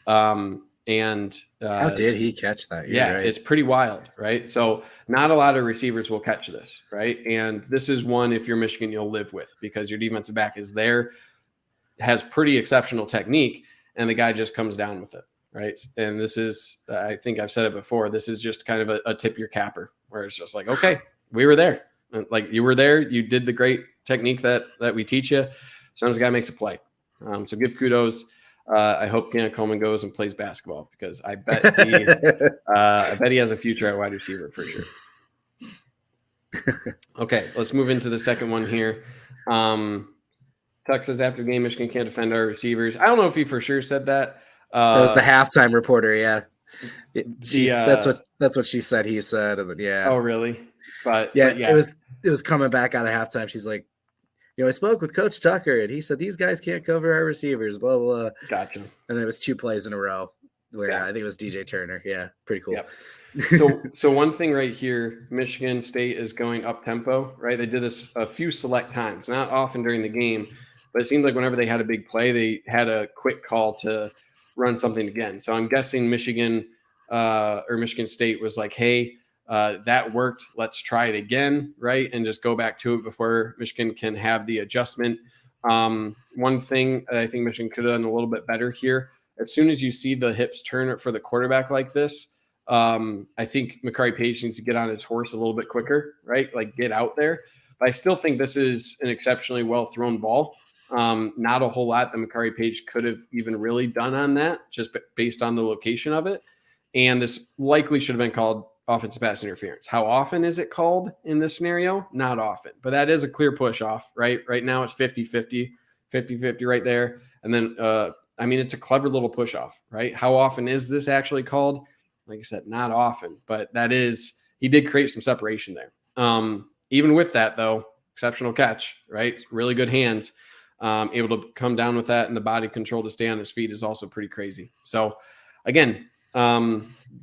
How did he catch that? You're right. It's pretty wild, right? So not a lot of receivers will catch this, right? And this is one, if you're Michigan, you'll live with because your defensive back is there, has pretty exceptional technique, and the guy just comes down with it, right? And this is, I think I've said it before, this is just kind of a tip your capper where it's just like, okay, we were there. Like you were there. You did the great technique that we teach you. Sometimes the guy makes a play. So give kudos. I hope Keon Coleman goes and plays basketball because I bet he has a future at wide receiver for sure. Okay, let's move into the second one here. Tuck says after the game, Michigan can't defend our receivers. I don't know if he for sure said that. That was the halftime reporter. Yeah, that's what she said. He said, and then, yeah. Oh, really? But it was coming back out of halftime. She's like, I spoke with Coach Tucker, and he said these guys can't cover our receivers. Blah blah blah. Gotcha. And then it was 2 plays in a row where I think it was DJ Turner. Yeah, pretty cool. Yep. So one thing right here, Michigan State is going up tempo, right? They did this a few select times, not often during the game, but it seemed like whenever they had a big play, they had a quick call to run something again. So I'm guessing Michigan State was like, hey, that worked. Let's try it again, right? And just go back to it before Michigan can have the adjustment. One thing I think Michigan could have done a little bit better here, as soon as you see the hips turn for the quarterback like this, I think McCurry Page needs to get on his horse a little bit quicker, right? Like get out there. But I still think this is an exceptionally well thrown ball. Not a whole lot that McCurry Page could have even really done on that, just based on the location of it. And this likely should have been called offensive pass interference. How often is it called in this scenario? Not often, but that is a clear push off, right? Right now it's 50-50 right there. And then, it's a clever little push off, right? How often is this actually called? Like I said, not often, but he did create some separation there. Even with that though, exceptional catch, right? Really good hands, able to come down with that, and the body control to stay on his feet is also pretty crazy. So again,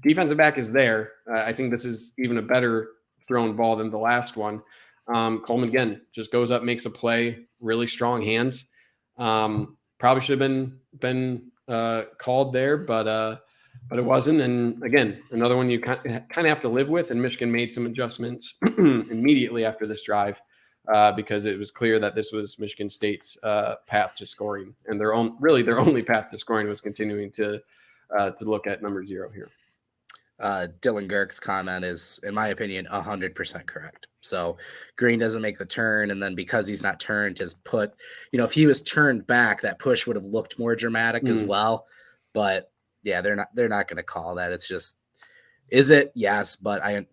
defensive back is there. I think this is even a better thrown ball than the last one. Coleman again just goes up, makes a play, really strong hands. Probably should have been called there, but it wasn't. And again, another one you kind of have to live with. And Michigan made some adjustments immediately after this drive because it was clear that this was Michigan State's path to scoring, and their only path to scoring was continuing to look at number 0 here. Dylan Girk's comment is, in my opinion, 100% correct. So Green doesn't make the turn, and then because he's not turned, his put, if he was turned back, that push would have looked more dramatic as well. But yeah, they're not going to call that. It's just, is it? Yes, but I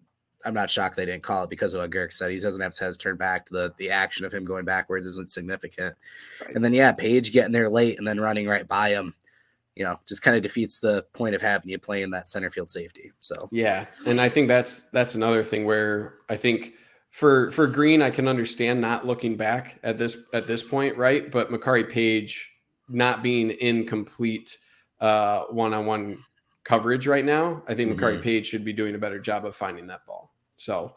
I'm not shocked they didn't call it because of what Girk said. He doesn't have his head turned back. The action of him going backwards isn't significant. Right. And then, Page getting there late and then running right by him, just kind of defeats the point of having you play in that center field safety. So, yeah. And I think that's another thing where I think for Green, I can understand not looking back at this point, right? But Makari Page not being in complete one-on-one coverage right now, I think Makari Page should be doing a better job of finding that ball. So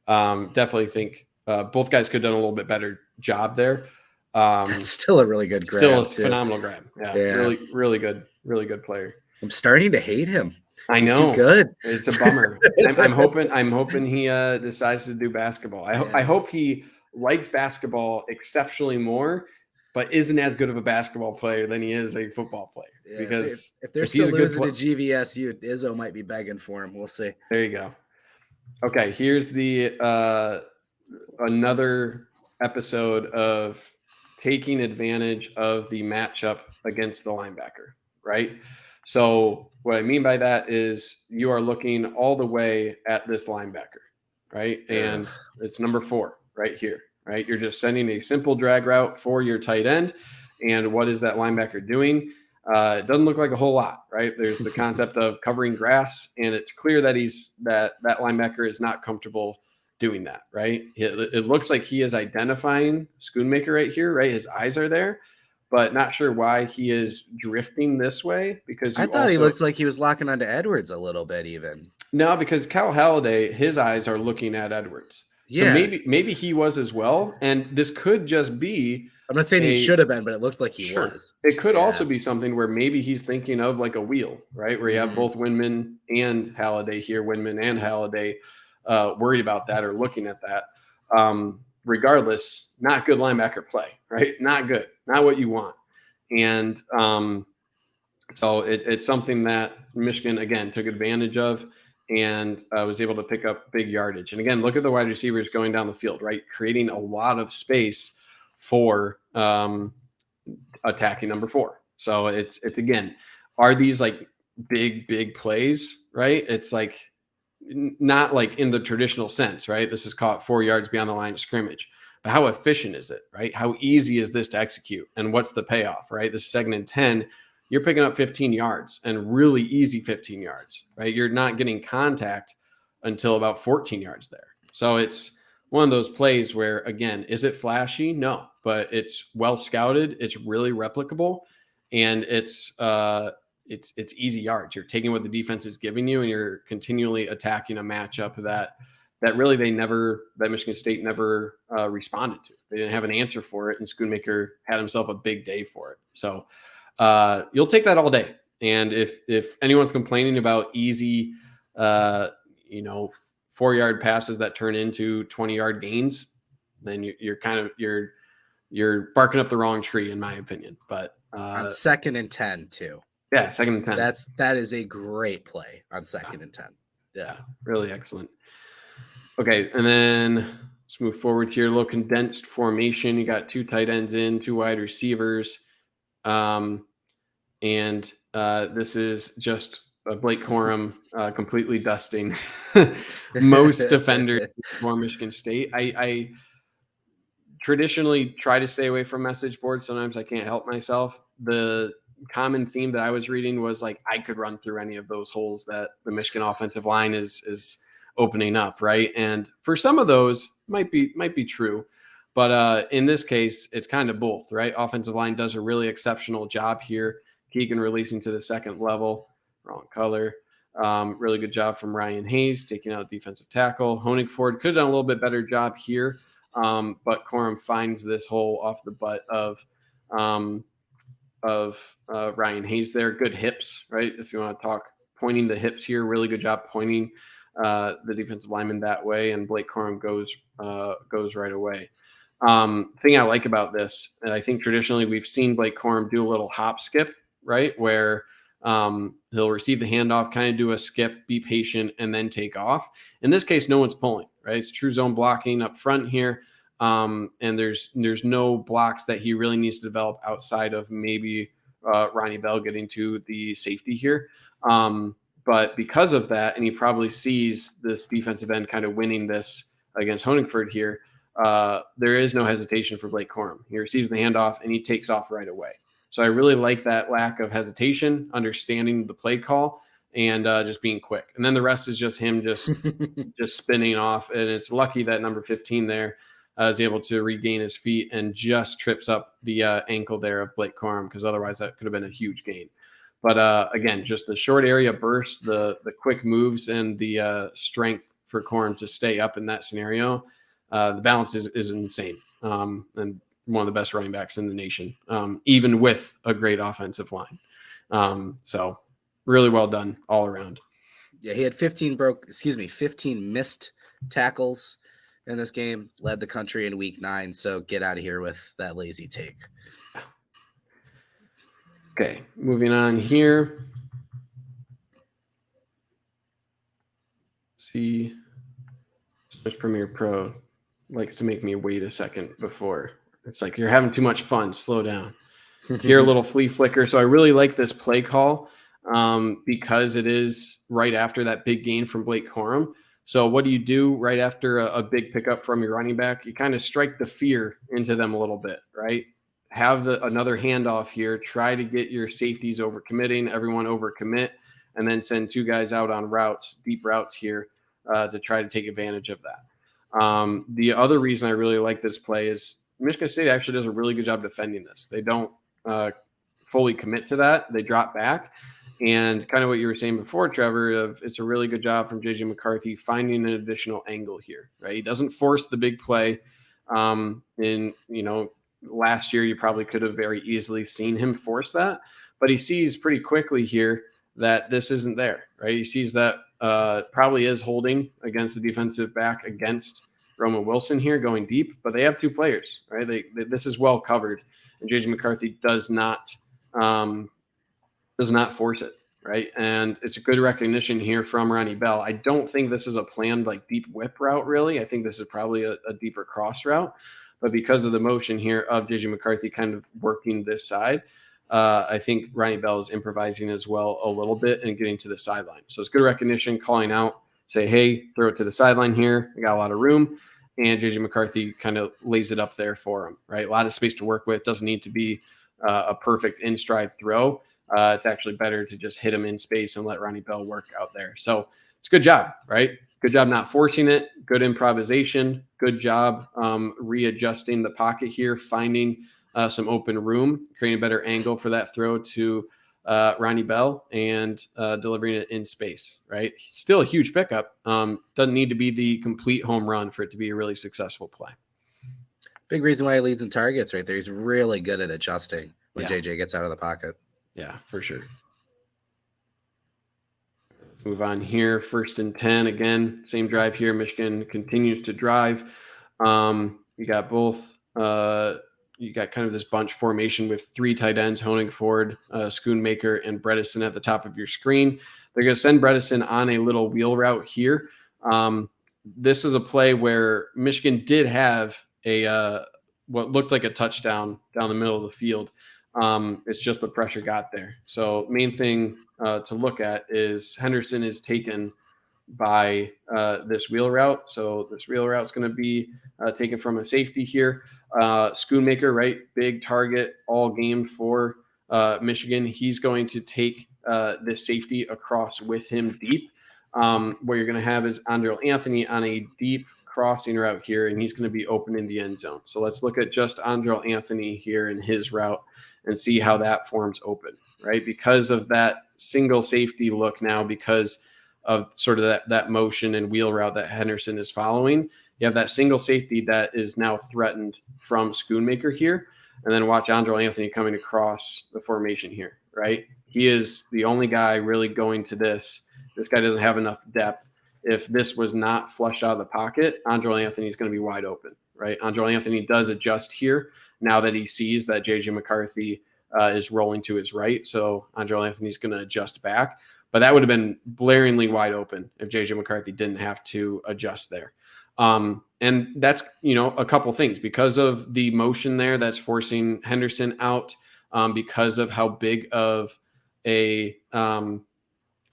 definitely think both guys could have done a little bit better job there. That's still a really good grab. Still a phenomenal grab. Yeah. Yeah. Really good player. I'm starting to hate him. I know. He's too good. It's a bummer. I'm hoping he decides to do basketball. I hope he likes basketball exceptionally more, but isn't as good of a basketball player than he is a football player. Yeah, because if they're still losing to GVSU, Izzo might be begging for him. We'll see. There you go. Okay, here's the another episode of taking advantage of the matchup against the linebacker, right? So what I mean by that is you are looking all the way at this linebacker, right? And it's number 4 right here, right? You're just sending a simple drag route for your tight end. And what is that linebacker doing? It doesn't look like a whole lot, right? There's the concept of covering grass, and it's clear that that linebacker is not comfortable doing that, right? It looks like he is identifying Schoonmaker right here, right? His eyes are there, but not sure why he is drifting this way, because I thought he looked like he was locking onto Edwards a little bit even. No, because Cal Halliday, his eyes are looking at Edwards. So maybe he was as well, and this could just be. I'm not saying he should have been, but it looked like he was. It could also be something where maybe he's thinking of like a wheel, right? Where you have both Windman and Halliday here, Windman and Halliday worried about that or looking at that. Regardless, not good linebacker play, right? Not good, not what you want. And so it's something that Michigan, again, took advantage of and was able to pick up big yardage. And again, look at the wide receivers going down the field, right? Creating a lot of space for attacking number 4. So it's again, are these like big plays, right? It's like not like in the traditional sense, right? This is caught 4 yards beyond the line of scrimmage. But how efficient is it, right? How easy is this to execute? And what's the payoff, right? This is 2nd and 10. You're picking up 15 yards and really easy 15 yards, right? You're not getting contact until about 14 yards there. So it's one of those plays where, again, is it flashy? No, but it's well scouted. It's really replicable, and it's easy yards. You're taking what the defense is giving you, and you're continually attacking a matchup that really that Michigan State never responded to. They didn't have an answer for it, and Schoonmaker had himself a big day for it. So you'll take that all day. And if anyone's complaining about easy, 4-yard passes that turn into 20-yard gains, then you're barking up the wrong tree, in my opinion. But on 2nd and 10 too. Yeah, 2nd and 10. That is a great play on 2nd and 10. Yeah, really excellent. Okay, and then let's move forward to your little condensed formation. You got 2 tight ends in, 2 wide receivers, and this is just Blake Corum completely dusting most defenders for Michigan State. I traditionally try to stay away from message boards. Sometimes I can't help myself. The common theme that I was reading was like, I could run through any of those holes that the Michigan offensive line is opening up, right? And for some of those might be true, but in this case, it's kind of both, right? Offensive line does a really exceptional job here. Keegan releasing to the 2nd level, wrong color. Really good job from Ryan Hayes taking out defensive tackle. Honigford could have done a little bit better job here, but Corum finds this hole off the butt of Ryan Hayes there. Good hips, right? If you want to talk pointing the hips here, really good job pointing the defensive lineman that way, and Blake Corum goes right away. Thing I like about this, and I think traditionally we've seen Blake Corum do a little hop skip, right? Where he'll receive the handoff, kind of do a skip, be patient, and then take off. In this case, no one's pulling, right? It's true zone blocking up front here. And there's no blocks that he really needs to develop outside of maybe Ronnie Bell getting to the safety here. But because of that, and he probably sees this defensive end kind of winning this against Honigford here, there is no hesitation for Blake Corum. He receives the handoff and he takes off right away. So I really like that lack of hesitation, understanding the play call, and just being quick. And then the rest is just him just spinning off. And it's lucky that number 15 there is able to regain his feet and just trips up the ankle there of Blake Corum, because otherwise that could have been a huge gain. But again, just the short area burst, the quick moves, and the strength for Corum to stay up in that scenario. The balance is insane, and one of the best running backs in the nation, even with a great offensive line. So really well done all around. Yeah, he had 15 missed tackles in this game, led the country in week 9. So get out of here with that lazy take. Okay, moving on here. See, Premiere Pro likes to make me wait a second before. It's like, you're having too much fun. Slow down. Here, a little flea flicker. So I really like this play call because it is right after that big gain from Blake Corum. So what do you do right after a big pickup from your running back? You kind of strike the fear into them a little bit, right? Have another handoff here. Try to get your safeties over committing, everyone over commit, and then send 2 guys out on routes, deep routes here to try to take advantage of that. The other reason I really like this play is Michigan State actually does a really good job defending this. They don't fully commit to that. They drop back. And kind of what you were saying before, Trevor, it's a really good job from J.J. McCarthy finding an additional angle here, right? He doesn't force the big play. Last year you probably could have very easily seen him force that, but he sees pretty quickly here that this isn't there, right? He sees that probably is holding against the defensive back against Roman Wilson here going deep, but they have 2 players, right? This is well covered, and J.J. McCarthy does not force it, right? And it's a good recognition here from Ronnie Bell. I don't think this is a planned like deep whip route, really. I think this is probably a deeper cross route, but because of the motion here of J.J. McCarthy kind of working this side, I think Ronnie Bell is improvising as well a little bit and getting to the sideline. So it's good recognition, calling out, say, hey, throw it to the sideline here. I got a lot of room. And J.J. McCarthy kind of lays it up there for him, right? A lot of space to work with. Doesn't need to be a perfect in-stride throw. It's actually better to just hit him in space and let Ronnie Bell work out there. So it's a good job, right? Good job not forcing it. Good improvisation. Good job readjusting the pocket here, finding some open room, creating a better angle for that throw to Ronnie Bell, and delivering it in space, right? Still a huge pickup. Doesn't need to be the complete home run for it to be a really successful play. Big reason why he leads in targets right there. He's really good at adjusting when JJ gets out of the pocket. Yeah, for sure. Move on here. 1st and 10. Again, same drive here. Michigan continues to drive. You got both. You got kind of this bunch formation with 3 tight ends, Honigford, Schoonmaker, and Bredesen at the top of your screen. They're going to send Bredesen on a little wheel route here. This is a play where Michigan did have a what looked like a touchdown down the middle of the field. It's just the pressure got there. So main thing to look at is Henderson is taken by this wheel route. So this wheel route is going to be taken from a safety here. Schoonmaker, right? Big target all game for Michigan. He's going to take this safety across with him deep. What you're going to have is Andrel Anthony on a deep crossing route here, and he's going to be open in the end zone. So let's look at just Andrel Anthony here in his route and see how that forms open, right? Because of that single safety look now, because of sort of that motion and wheel route that Henderson is following, you have that single safety that is now threatened from Schoonmaker here. And then watch Andrel Anthony coming across the formation here, right? He is the only guy really going to this. This guy doesn't have enough depth. If this was not flushed out of the pocket, Andrel Anthony is going to be wide open, right? Andrel Anthony does adjust here now that he sees that J.J. McCarthy is rolling to his right. So Andrel Anthony is going to adjust back. But that would have been blaringly wide open if J.J. McCarthy didn't have to adjust there. And that's, a couple things. Because of the motion there that's forcing Henderson out, because of how big of a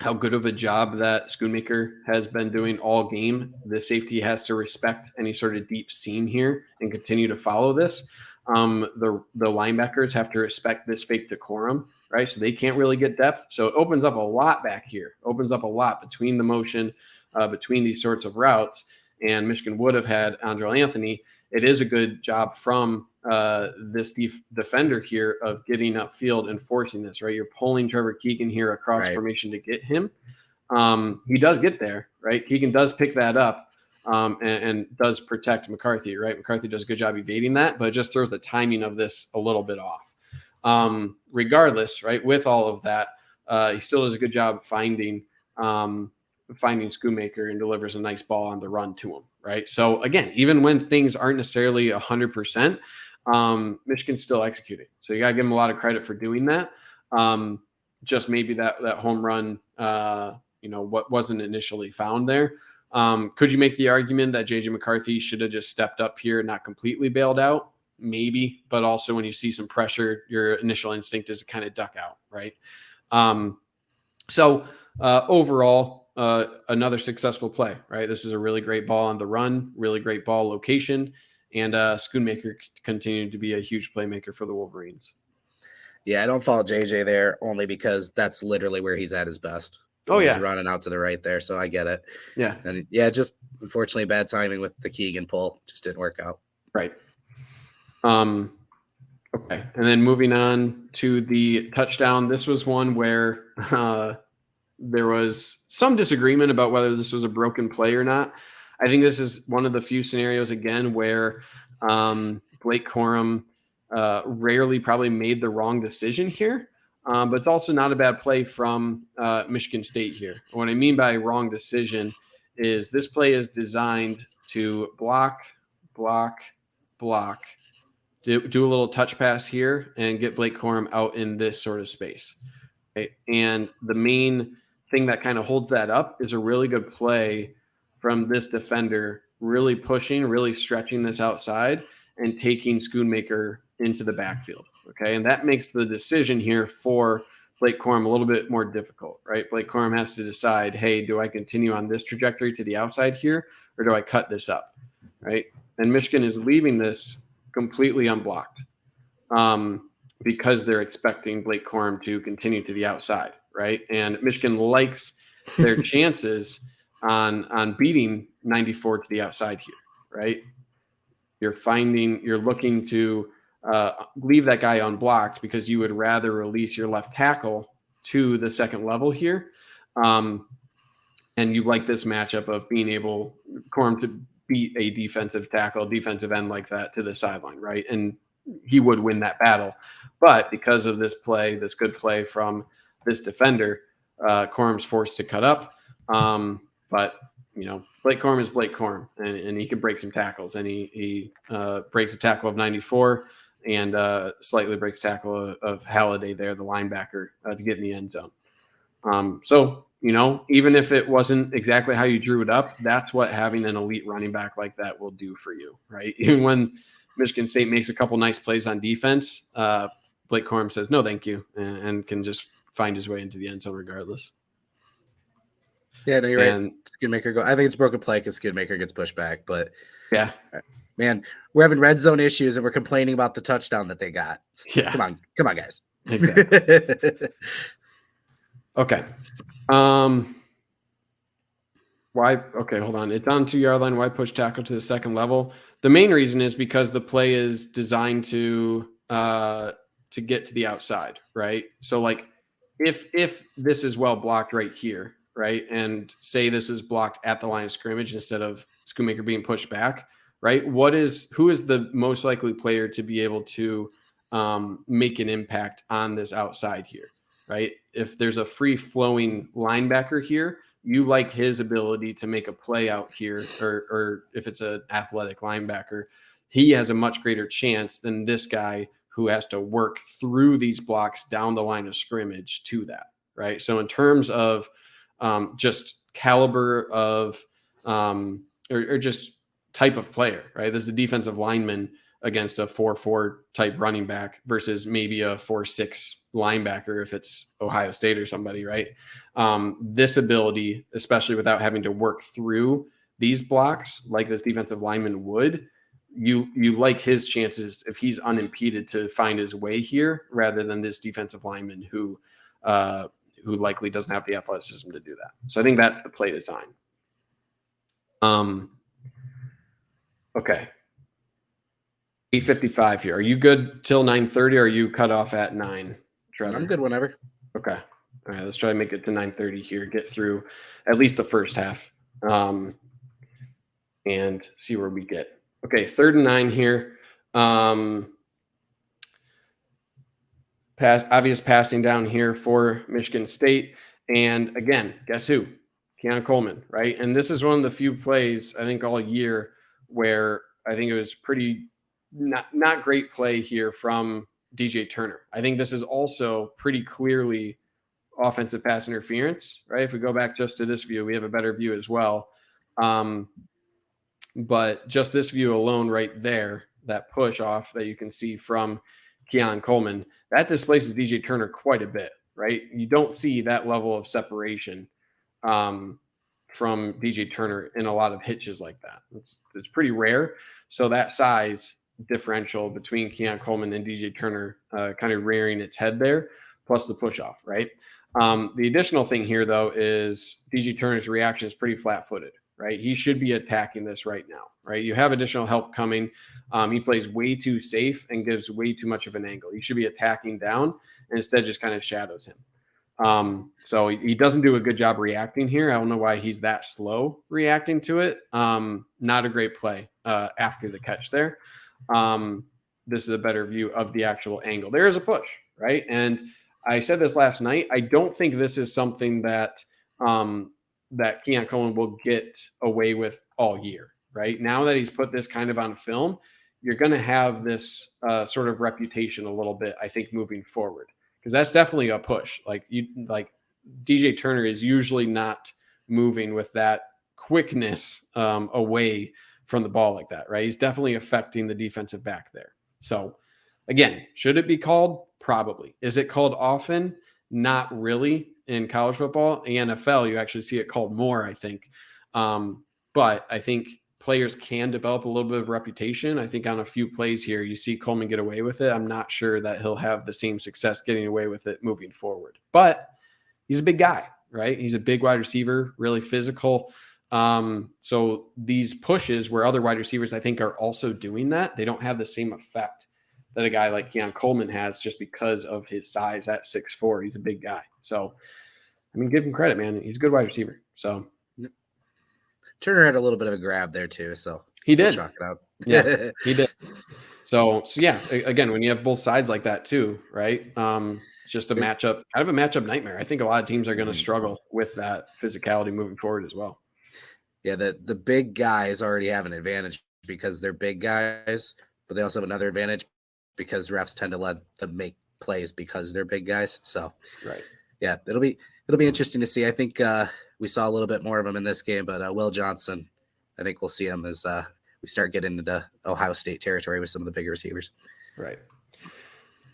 how good of a job that Schoonmaker has been doing all game. The safety has to respect any sort of deep seam here and continue to follow this. The linebackers have to respect this fake decorum, right? So they can't really get depth. So it opens up a lot back here, opens up a lot between the motion, between these sorts of routes. And Michigan would have had Andrel Anthony. It is a good job from this defender here of getting upfield and forcing this, right? You're pulling Trevor Keegan here across formation to get him. He does get there, right? Keegan does pick that up and does protect McCarthy, right? McCarthy does a good job evading that, but it just throws the timing of this a little bit off. Regardless, right, with all of that, he still does a good job finding Schoonmaker and delivers a nice ball on the run to him, right? So again, even when things aren't necessarily 100%, Michigan's still executing. So you got to give him a lot of credit for doing that. Just maybe that home run, what wasn't initially found there. Could you make the argument that JJ McCarthy should have just stepped up here and not completely bailed out? Maybe, but also when you see some pressure, your initial instinct is to kind of duck out, right? Overall, another successful play, right? This is a really great ball on the run, really great ball location, and Schoonmaker continued to be a huge playmaker for the Wolverines. Yeah, I don't fault JJ there only because that's literally where he's at his best. He's running out to the right there, so I get it. Yeah. And just unfortunately bad timing with the Keegan pull. Just didn't work out. Right. Okay. And then moving on to the touchdown. This was one where there was some disagreement about whether this was a broken play or not. I think this is one of the few scenarios, again, where Blake Corum rarely probably made the wrong decision here. But it's also not a bad play from Michigan State here. What I mean by wrong decision is this play is designed to block, do a little touch pass here and get Blake Corum out in this sort of space. Okay? And the main thing that kind of holds that up is a really good play from this defender, really pushing, really stretching this outside and taking Schoonmaker into the backfield. Okay. And that makes the decision here for Blake Corum a little bit more difficult, right? Blake Corum has to decide, hey, do I continue on this trajectory to the outside here, or do I cut this up? Right. And Michigan is leaving this completely unblocked because they're expecting Blake Corum to continue to the outside. Right. And Michigan likes their chances on beating 94 to the outside here. Right. You're looking to leave that guy unblocked because you would rather release your left tackle to the second level here. And you like this matchup of being able Corum to beat a defensive end like that to the sideline, right? And he would win that battle. But because of this play, this good play from this defender, Corum's forced to cut up. But Blake Corum is Blake Corum, and he can break some tackles. And he breaks a tackle of 94 and slightly breaks tackle of Halliday there, the linebacker, to get in the end zone. Even if it wasn't exactly how you drew it up, that's what having an elite running back like that will do for you, right? Even when Michigan State makes a couple nice plays on defense, Blake Corum says, no, thank you, and can just find his way into the end zone regardless. Yeah, no, you're right. Schoonmaker I think it's a broken play because Schoonmaker gets pushed back, but yeah, man, we're having red zone issues and we're complaining about the touchdown that they got. Yeah. Come on, guys. Exactly. Okay. Why? Okay, hold on. It's on 2-yard line. Why push tackle to the second level? The main reason is because the play is designed to get to the outside, right? So like if this is well blocked right here, right? And say this is blocked at the line of scrimmage instead of Schoonmaker being pushed back, right? Who is the most likely player to be able to make an impact on this outside here, right? If there's a free flowing linebacker here, you like his ability to make a play out here, or if it's an athletic linebacker, he has a much greater chance than this guy who has to work through these blocks down the line of scrimmage to that, right? So in terms of just caliber of or just type of player, right? This is a defensive lineman against a 4-4 type running back versus maybe a 4-6 linebacker if it's Ohio State or somebody, right? This ability, especially without having to work through these blocks like this defensive lineman would, you like his chances if he's unimpeded to find his way here rather than this defensive lineman who likely doesn't have the athleticism to do that. So I think that's the play design. Okay. 8:55 here. Are you good till 9:30 or are you cut off at 9? Trevor? I'm good whenever. Okay. All right. Let's try to make it to 9:30 here. Get through at least the first half and see where we get. Okay. 3rd and 9 here. Obvious passing down here for Michigan State. And again, guess who? Keon Coleman, right? And this is one of the few plays, I think, all year where I think it was pretty not great play here from DJ Turner. I think this is also pretty clearly offensive pass interference, right? If we go back just to this view, we have a better view as well. But just this view alone right there, that push off that you can see from Keon Coleman, that displaces DJ Turner quite a bit, right? You don't see that level of separation from DJ Turner in a lot of hitches like that. It's pretty rare. So that size differential between Keon Coleman and DJ Turner kind of rearing its head there, plus the push off, right? The additional thing here, though, is DJ Turner's reaction is pretty flat-footed, right? He should be attacking this right now, right? You have additional help coming. He plays way too safe and gives way too much of an angle. He should be attacking down and instead just kind of shadows him. So he doesn't do a good job reacting here. I don't know why he's that slow reacting to it. Not a great play after the catch there. This is a better view of the actual angle. There is a push, right? And I said this last night. I don't think this is something that that Keon Coleman will get away with all year, right? Now that he's put this kind of on film, you're going to have this sort of reputation a little bit, I think, moving forward. Because that's definitely a push. Like DJ Turner is usually not moving with that quickness away from the ball like that, right? He's definitely affecting the defensive back there. So again, should it be called? Probably. Is it called often? Not really. In college football, the NFL, you actually see it called more, I think. But I think players can develop a little bit of reputation. I think on a few plays here, you see Coleman get away with it. I'm not sure that he'll have the same success getting away with it moving forward. But he's a big guy, right? He's a big wide receiver, really physical. So these pushes where other wide receivers, I think, are also doing that, they don't have the same effect that a guy like Keon Coleman has just because of his size at 6'4". He's a big guy. So, I mean, give him credit, man. He's a good wide receiver. So Turner had a little bit of a grab there too, so he did. Chalk it up. Yeah, he did. So yeah, again, when you have both sides like that too, right? It's just a matchup, kind of a matchup nightmare. I think a lot of teams are going to struggle with that physicality moving forward as well. Yeah, the big guys already have an advantage because they're big guys, but they also have another advantage because refs tend to let them make plays because they're big guys. So right. Yeah, it'll be interesting to see. I think we saw a little bit more of him in this game, but Will Johnson, I think we'll see him as we start getting into Ohio State territory with some of the bigger receivers. Right.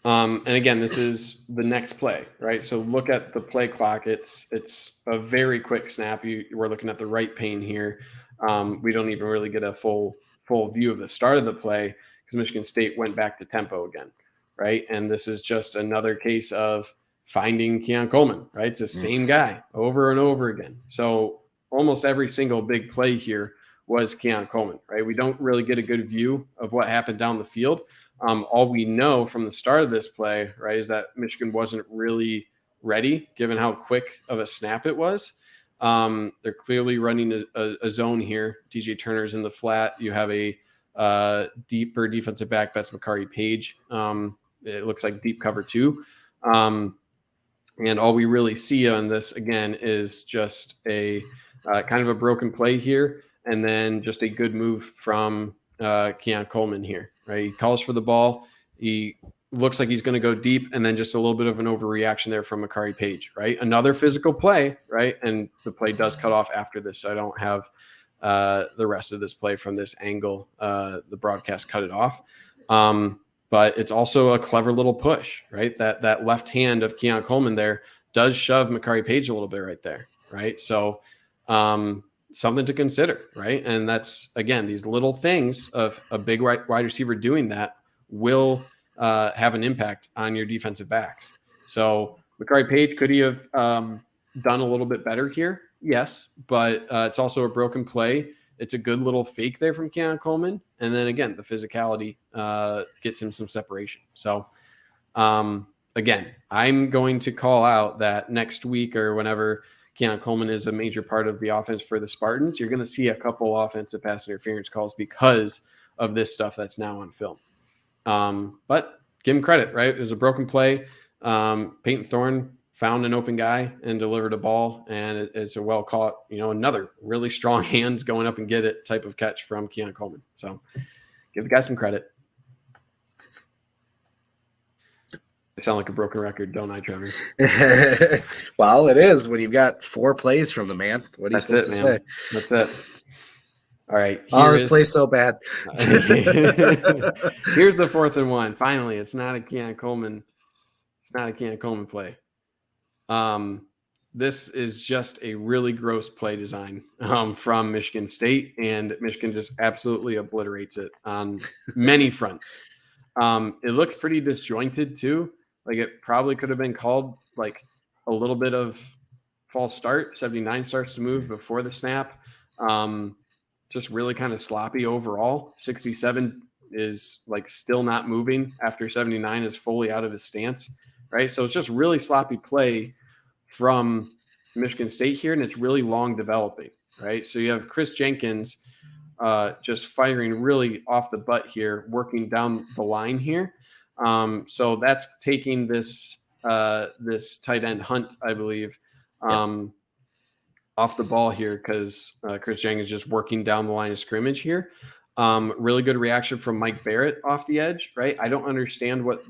And again, this is the next play, right? So look at the play clock. It's a very quick snap. We're looking at the right pane here. We don't even really get a full view of the start of the play because Michigan State went back to tempo again, right? And this is just another case of finding Keon Coleman, right? It's the same guy over and over again. So almost every single big play here was Keon Coleman, right? We don't really get a good view of what happened down the field. All we know from the start of this play, right, is that Michigan wasn't really ready given how quick of a snap it was. They're clearly running a zone here. DJ Turner's in the flat. You have a deeper defensive back. That's Makari Page. It looks like deep cover 2. And all we really see on this, again, is just a kind of a broken play here and then just a good move from Keon Coleman here, right? He calls for the ball. He looks like he's going to go deep and then just a little bit of an overreaction there from Makari Page, right? Another physical play, right? And the play does cut off after this. So I don't have the rest of this play from this angle. The broadcast cut it off. But it's also a clever little push, right? That left hand of Keon Coleman there does shove Makari Page a little bit right there, right? So something to consider, right? And that's, again, these little things of a big wide receiver doing that will have an impact on your defensive backs. So Makari Page, could he have done a little bit better here? Yes, but it's also a broken play. It's a good little fake there from Keon Coleman. And then again, the physicality gets him some separation. So again, I'm going to call out that next week or whenever Keon Coleman is a major part of the offense for the Spartans, you're going to see a couple offensive pass interference calls because of this stuff that's now on film. But give him credit, right? It was a broken play. Peyton Thorne found an open guy and delivered a ball, and it's a well caught, another really strong hands going up and get it type of catch from Keon Coleman. So give the guy some credit. I sound like a broken record, don't I, Trevor? Well, it is when you've got 4 plays from the man. What are you supposed to say? That's it. All right. This play's so bad. Here's the 4th and 1. Finally, it's not a Keon Coleman. It's not a Keon Coleman play. This is just a really gross play design from Michigan State, and Michigan just absolutely obliterates it on many fronts. It looked pretty disjointed too. Like it probably could have been called like a little bit of false start. 79 starts to move before the snap. Just really kind of sloppy overall. 67 is like still not moving after 79 is fully out of his stance, right? So it's just really sloppy play from Michigan State here, and it's really long developing, right? So you have Chris Jenkins just firing really off the butt here, working down the line here. So that's taking this tight end Hunt, I believe, off the ball here because Chris Jenkins is just working down the line of scrimmage here. Really good reaction from Mike Barrett off the edge, right? I don't understand what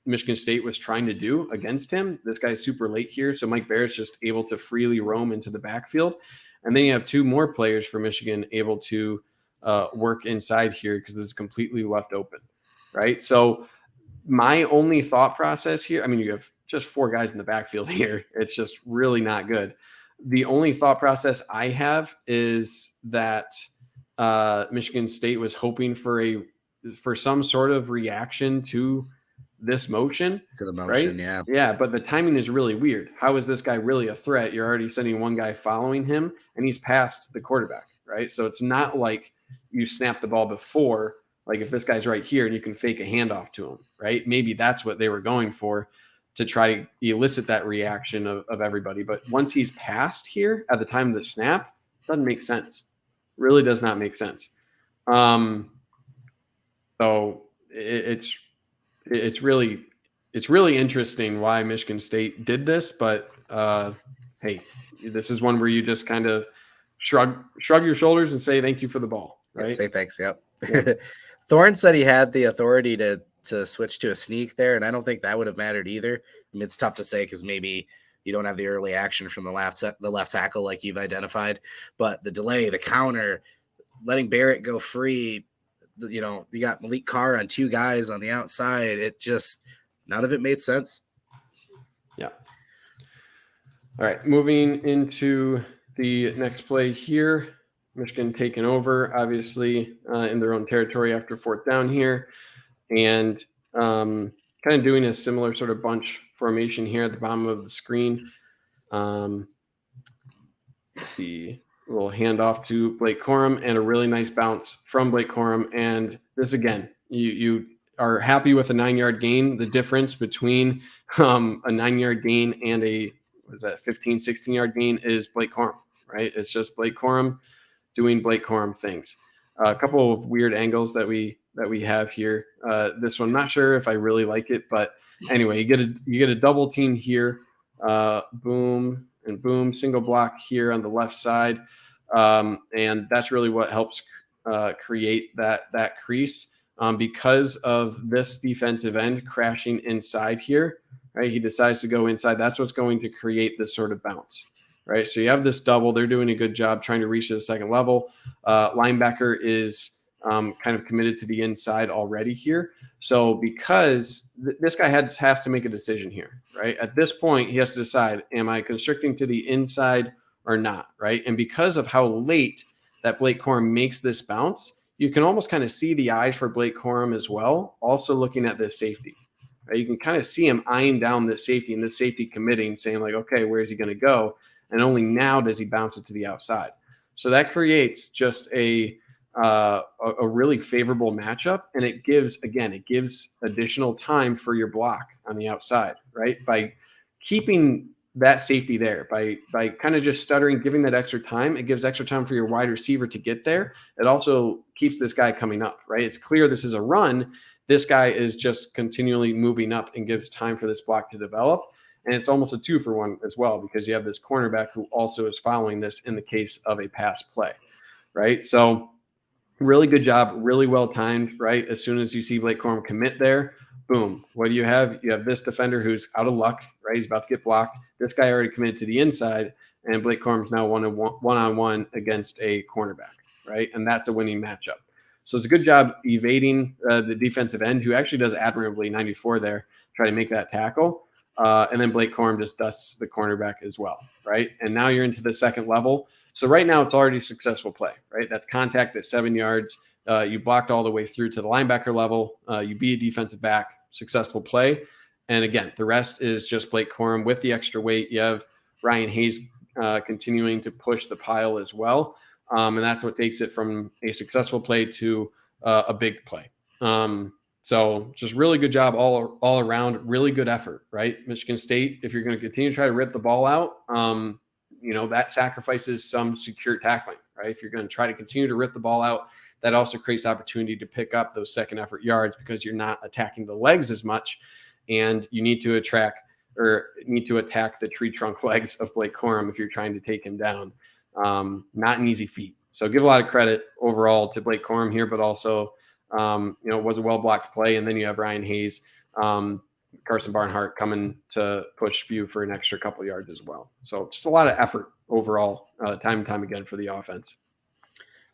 Michigan State was trying to do against him. This guy's super late here, so Mike Barrett's just able to freely roam into the backfield. And then you have 2 more players for Michigan able to work inside here because this is completely left open, right? So my only thought process here, I mean, you have just 4 guys in the backfield here. It's just really not good. The only thought process I have is that Michigan State was hoping for some sort of reaction to this motion. To the motion, right? Yeah. Yeah, but the timing is really weird. How is this guy really a threat? You're already sending one guy following him, and he's past the quarterback, right? So it's not like you snap the ball before, like if this guy's right here and you can fake a handoff to him, right? Maybe that's what they were going for to try to elicit that reaction of everybody. But once he's past here at the time of the snap, it doesn't make sense. Really does not make sense. So it's really interesting why Michigan State did this, but hey, this is one where you just kind of shrug your shoulders and say thank you for the ball, right? Say thanks. Yep. Thorne said he had the authority to switch to a sneak there, and I don't think that would have mattered either. I mean, it's tough to say because maybe you don't have the early action from the left tackle like you've identified, but the delay, the counter, letting Barrett go free, you got Malik Carr on 2 guys on the outside. It just, none of it made sense. Yeah. All right. Moving into the next play here, Michigan taking over, obviously, in their own territory after 4th down here. And kind of doing a similar sort of bunch formation here at the bottom of the screen. Let's see. A little handoff to Blake Corum and a really nice bounce from Blake Corum. And this, again, you are happy with a 9-yard gain. The difference between a 9-yard gain and a 15, 16-yard gain is Blake Corum, right? It's just Blake Corum doing Blake Corum things. A couple of weird angles that we have here. This one, I'm not sure if I really like it, but anyway, you get a double team here. Boom and boom, single block here on the left side. And that's really what helps create that crease because of this defensive end crashing inside here, right? He decides to go inside. That's what's going to create this sort of bounce, right? So you have this double. They're doing a good job trying to reach to the second level. Linebacker is kind of committed to the inside already here. So because this guy has to make a decision here, right? At this point, he has to decide, am I constricting to the inside or not, right? And because of how late that Blake Corum makes this bounce, you can almost kind of see the eyes for Blake Corum as well, also looking at this safety. Right? You can kind of see him eyeing down this safety and this safety committing, saying like, okay, where is he going to go? And only now does he bounce it to the outside. So that creates just a really favorable matchup, and it gives additional time for your block on the outside, right? By keeping that safety there, by kind of just stuttering, giving that extra time, it gives extra time for your wide receiver to get there. It also keeps this guy coming up, right? It's clear this is a run. This guy is just continually moving up and gives time for this block to develop. And it's almost a 2-for-1 as well, because you have this cornerback who also is following this in the case of a pass play, right? So really good job, really well timed, right? As soon as you see Blake Corum commit there, boom. What do you have? You have this defender who's out of luck, right? He's about to get blocked. This guy already committed to the inside, and Blake Corum's now one-on-one against a cornerback, right? And that's a winning matchup. So it's a good job evading the defensive end, who actually does admirably, 94 there, try to make that tackle. And then Blake Corum just dusts the cornerback as well, right? And now you're into the second level. So right now it's already a successful play, right? That's contact at 7 yards. You blocked all the way through to the linebacker level. You beat a defensive back, successful play. And again, the rest is just Blake Corum with the extra weight. You have Ryan Hayes continuing to push the pile as well. And that's what takes it from a successful play to a big play. So just really good job all around, really good effort, right? Michigan State, if you're going to continue to try to rip the ball out, that sacrifices some secure tackling, right? If you're going to try to continue to rip the ball out, that also creates opportunity to pick up those second effort yards, because you're not attacking the legs as much, and you need to attack the tree trunk legs of Blake Corum if you're trying to take him down. Not an easy feat. So give a lot of credit overall to Blake Corum here, but also, it was a well-blocked play. And then you have Ryan Hayes, Carson Barnhart coming to push Few for an extra couple yards as well. So just a lot of effort overall, time and time again for the offense.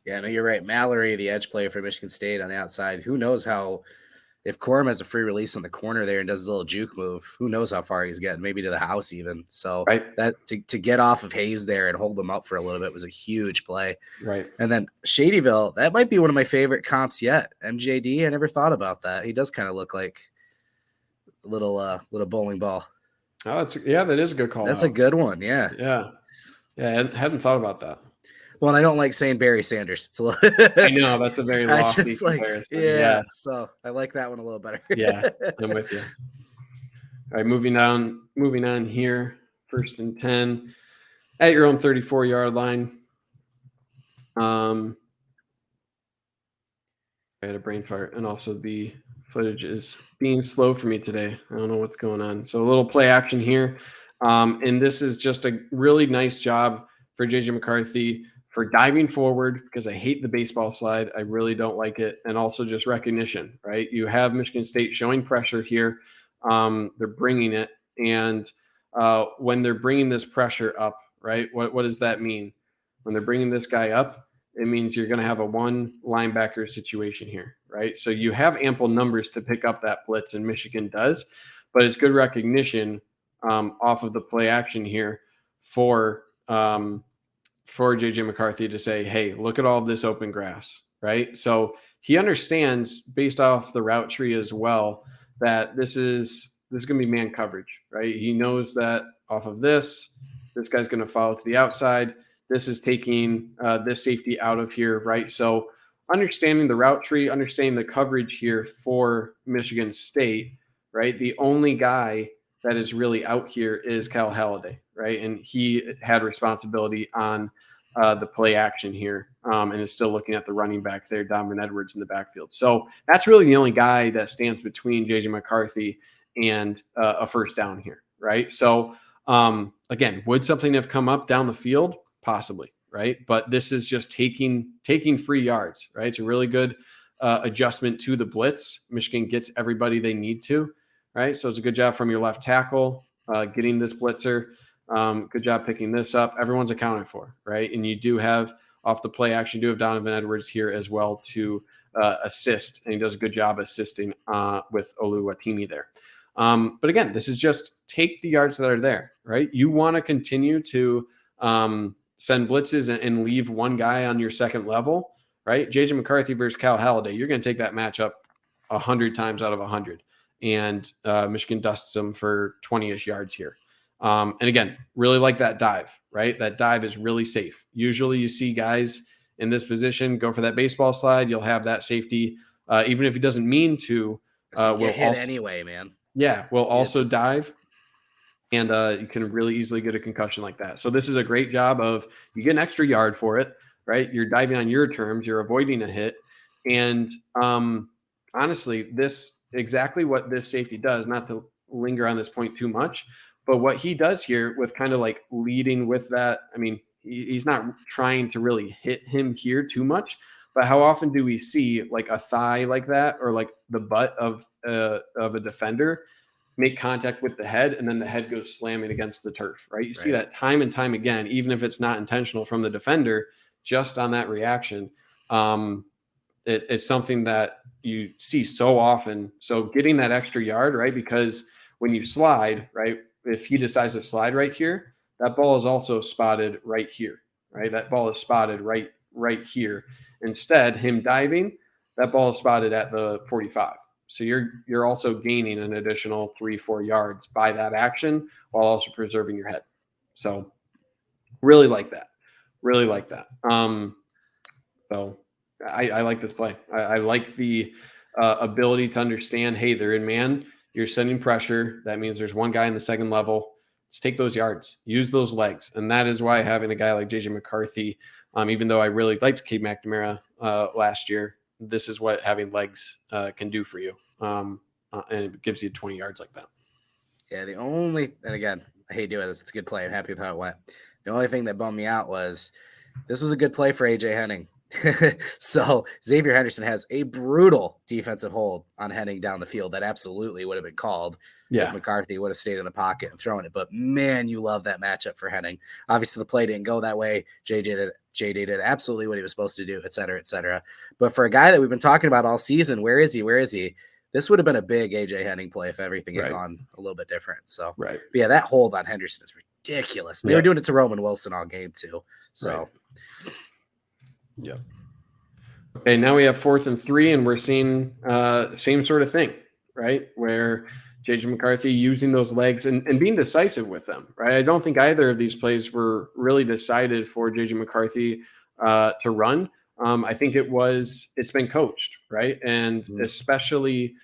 Yeah, no, you're right. Mallory, the edge player for Michigan State on the outside, who knows if Corum has a free release on the corner there and does his little juke move, who knows how far he's getting, maybe to the house even. So right. That to get off of Hayes there and hold him up for a little bit was a huge play. Right. And then Shadyville, that might be one of my favorite comps yet. MJD, I never thought about that. He does kind of look like a little bowling ball. Oh, that is a good call. That's a good one. Yeah. Yeah. Yeah. I hadn't thought about that. Well, and I don't like saying Barry Sanders. It's a little I know that's a very lofty comparison. Yeah, so I like that one a little better. Yeah, I'm with you. All right, moving on here. 1st and 10 at your own 34-yard line. I had a brain fart, and also the footage is being slow for me today. I don't know what's going on. So a little play action here. And this is just a really nice job for JJ McCarthy for diving forward, because I hate the baseball slide. I really don't like it. And also just recognition, right? You have Michigan State showing pressure here. They're bringing it. And when they're bringing this pressure up, right, what does that mean? When they're bringing this guy up, it means you're going to have a one linebacker situation here, right? So you have ample numbers to pick up that blitz, and Michigan does. But it's good recognition off of the play action here for JJ McCarthy to say, hey, look at all of this open grass, right? So he understands, based off the route tree as well, that this is going to be man coverage, right? He knows that off of this guy's going to follow to the outside. This is taking this safety out of here, right? So understanding the route tree, understanding the coverage here for Michigan State, right? The only guy that is really out here is Cal Halliday, right? And he had responsibility on the play action here, and is still looking at the running back there, Donovan Edwards, in the backfield. So that's really the only guy that stands between JJ McCarthy and a first down here, right? So again, would something have come up down the field? Possibly, right? But this is just taking free yards, right? It's a really good adjustment to the blitz. Michigan gets everybody they need to, right? So it's a good job from your left tackle getting this blitzer. Good job picking this up. Everyone's accounted for, right? And you do have, off the play action, you do have Donovan Edwards here as well to assist, and he does a good job assisting with Oluwatimi there. But again, this is just take the yards that are there, right? You want to continue to send blitzes and leave one guy on your second level, right? JJ McCarthy versus Cal Halliday. You're going to take that matchup 100 times out of 100. And Michigan dusts them for 20-ish yards here. And again, really like that dive, right? That dive is really safe. Usually you see guys in this position go for that baseball slide. You'll have that safety, even if he doesn't mean to. Will get hit anyway, man. Yeah, will also dive. And you can really easily get a concussion like that. So this is a great job of you get an extra yard for it, right? You're diving on your terms. You're avoiding a hit. And honestly, this exactly what this safety does, not to linger on this point too much, but what he does here with kind of like leading with that, I mean, he's not trying to really hit him here too much, but how often do we see like a thigh like that or like the butt of a defender make contact with the head and then the head goes slamming against the turf, right? You see that time and time again, even if it's not intentional from the defender, just on that reaction. It's something that you see so often. So getting that extra yard, right? Because when you slide, right, if he decides to slide right here, that ball is also spotted right here, right? That ball is spotted right here. Instead, him diving, that ball is spotted at the 45. So you're also gaining an additional 3-4 yards by that action while also preserving your head. So really like that. Really like that. So I like this play. I like the ability to understand, hey, they're in man. You're sending pressure. That means there's one guy in the second level. Let's take those yards. Use those legs. And that is why having a guy like J.J. McCarthy, even though I really liked Cade McNamara last year, this is what having legs can do for you. And it gives you 20 yards like that. Yeah, and again, I hate doing this. It's a good play. I'm happy with how it went. The only thing that bummed me out was this was a good play for A.J. Henning. So Xavier Henderson has a brutal defensive hold on Henning down the field that absolutely would have been called if McCarthy would have stayed in the pocket and thrown it. But man, you love that matchup for Henning. Obviously, the play didn't go that way. JD did absolutely what he was supposed to do, et cetera, et cetera. But for a guy that we've been talking about all season, where is he? This would have been a big A.J. Henning play if everything had gone a little bit different. So, but yeah, that hold on Henderson is ridiculous. They were doing it to Roman Wilson all game too. So, yeah. Okay, now we have 4th and 3, and we're seeing same sort of thing, right? Where J.J. McCarthy using those legs and being decisive with them, right? I don't think either of these plays were really decided for J.J. McCarthy to run. I think it's been coached, right? And especially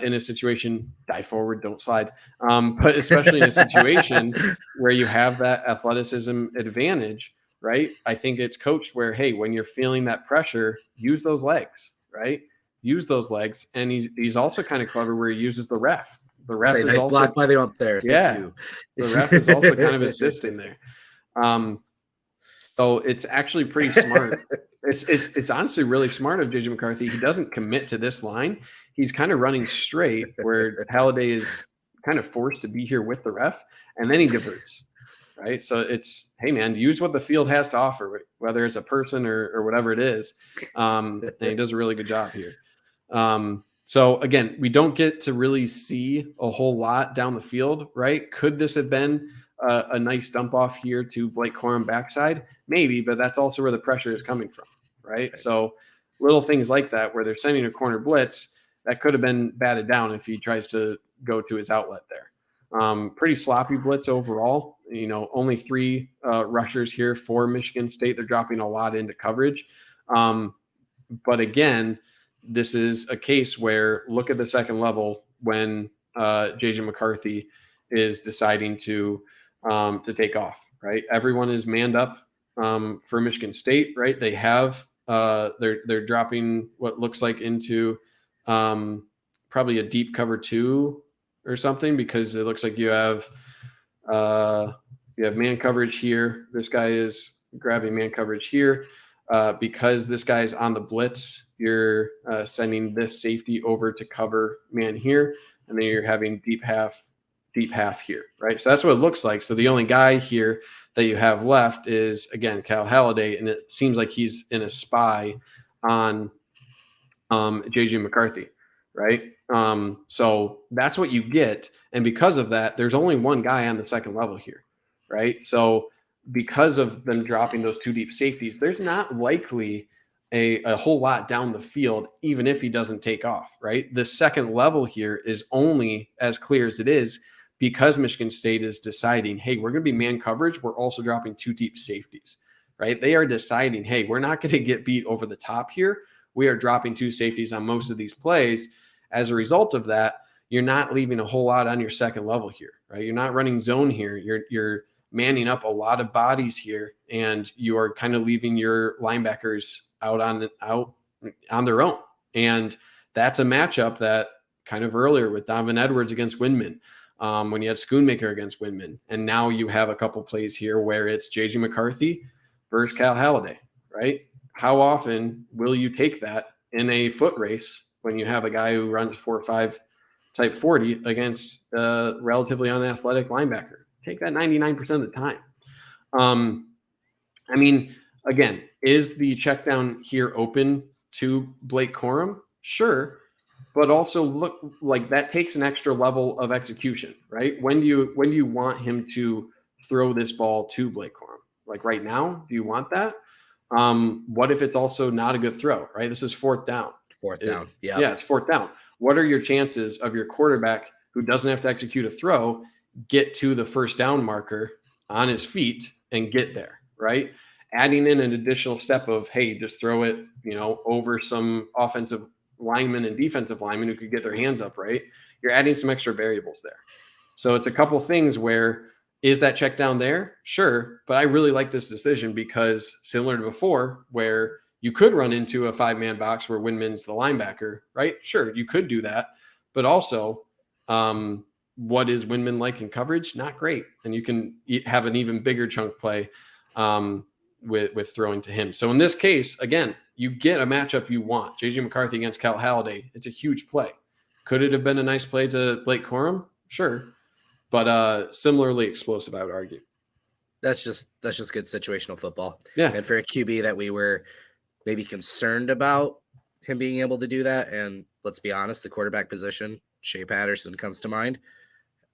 in a situation, dive forward, don't slide. But especially in a situation where you have that athleticism advantage, right? I think it's coached where, hey, when you're feeling that pressure, use those legs, right? Use those legs. And he's also kind of clever where he uses the ref. The ref is nice also block by the ump there. Yeah. The ref is also kind of assisting there. So it's actually pretty smart. It's honestly really smart of JJ McCarthy. He doesn't commit to this line. He's kind of running straight where Halliday is kind of forced to be here with the ref, and then he diverts, right? So it's, hey, man, use what the field has to offer, whether it's a person or whatever it is. And he does a really good job here. So, again, we don't get to really see a whole lot down the field, right? Could this have been a nice dump off here to Blake Corum backside? Maybe, but that's also where the pressure is coming from, right? So little things like that where they're sending a corner blitz, that could have been batted down if he tries to go to his outlet there. Pretty sloppy blitz overall. Only 3 rushers here for Michigan State. They're dropping a lot into coverage. But again, this is a case where look at the second level when J.J. McCarthy is deciding to take off, right? Everyone is manned up for Michigan State, right? They have they're dropping what looks like into probably a deep cover 2 or something, because it looks like you have man coverage here. This guy is grabbing man coverage here. Because this guy's on the blitz, you're sending this safety over to cover man here, and then you're having deep half here, right? So that's what it looks like. So the only guy here that you have left is, again, Cal Halliday, and it seems like he's in a spy on JJ McCarthy, right? So that's what you get. And because of that, there's only one guy on the second level here, right? So because of them dropping those two deep safeties, there's not likely a whole lot down the field, even if he doesn't take off, right? The second level here is only as clear as it is because Michigan State is deciding, hey, we're going to be man coverage. We're also dropping two deep safeties, right? They are deciding, hey, we're not going to get beat over the top here. We are dropping two safeties on most of these plays. As a result of that, you're not leaving a whole lot on your second level here, right? You're not running zone here. You're manning up a lot of bodies here, and you are kind of leaving your linebackers out on their own. And that's a matchup that kind of earlier with Donovan Edwards against Windman, when you had Schoonmaker against Windman, and now you have a couple plays here where it's JJ McCarthy versus Cal Halliday, right? How often will you take that in a foot race when you have a guy who runs 4.5 type 40 against a relatively unathletic linebacker? Take that 99% of the time. I mean, again, is the check down here open to Blake Corum? Sure. But also look like that takes an extra level of execution, right? When do you want him to throw this ball to Blake Corum? Like right now, do you want that? What if it's also not a good throw, right? This is fourth down. Yeah, it's fourth down. What are your chances of your quarterback who doesn't have to execute a throw get to the first down marker on his feet and get there, right? Adding in an additional step of, hey, just throw it, over some offensive linemen and defensive linemen who could get their hands up, right? You're adding some extra variables there. So it's a couple things where, is that check down there? Sure. But I really like this decision because similar to before, where you could run into a 5-man box where Windman's the linebacker, right? Sure, you could do that. But also, what is Windman like in coverage? Not great. And you can have an even bigger chunk play with throwing to him. So in this case, again, you get a matchup you want. JJ McCarthy against Cal Halliday. It's a huge play. Could it have been a nice play to Blake Corum? Sure. But similarly explosive, I would argue. That's just good situational football. Yeah. And for a QB that we were maybe concerned about him being able to do that, and let's be honest, the quarterback position, Shea Patterson comes to mind,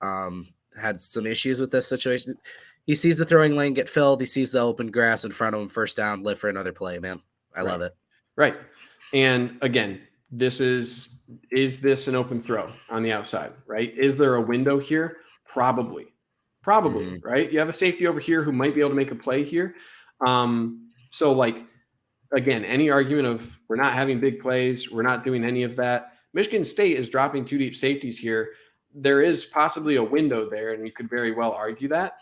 had some issues with this situation. He sees the throwing lane get filled. He sees the open grass in front of him, first down, live for another play, man. I love it. Right. And again, is this an open throw on the outside, right? Is there a window here? Probably, right? You have a safety over here who might be able to make a play here. So like, again, any argument of we're not having big plays, we're not doing any of that. Michigan State is dropping two deep safeties here. There is possibly a window there, and you could very well argue that.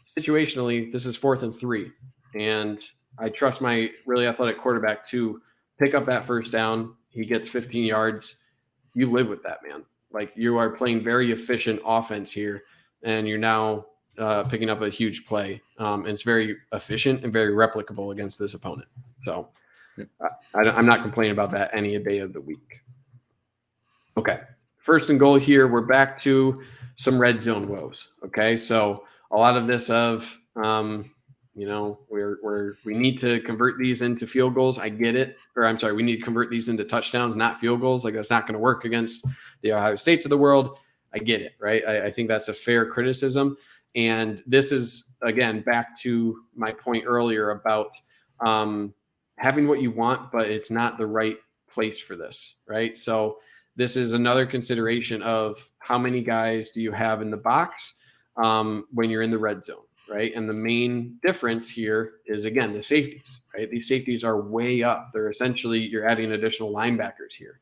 Situationally, this is 4th and 3, and I trust my really athletic quarterback to pick up that first down. He gets 15 yards. You live with that, man. Like, you are playing very efficient offense here, and you're now picking up a huge play. And it's very efficient and very replicable against this opponent. So I'm not complaining about that any day of the week. Okay. 1st and goal here. We're back to some red zone woes. Okay. So a lot of this of, we need to convert these into field goals. I get it. Or I'm sorry, we need to convert these into touchdowns, not field goals. Like, that's not going to work against the Ohio States of the world. I get it, right? I think that's a fair criticism. And this is, again, back to my point earlier about having what you want, but it's not the right place for this, right? So this is another consideration of how many guys do you have in the box when you're in the red zone, right? And the main difference here is, again, the safeties, right? These safeties are way up. They're essentially, you're adding additional linebackers here,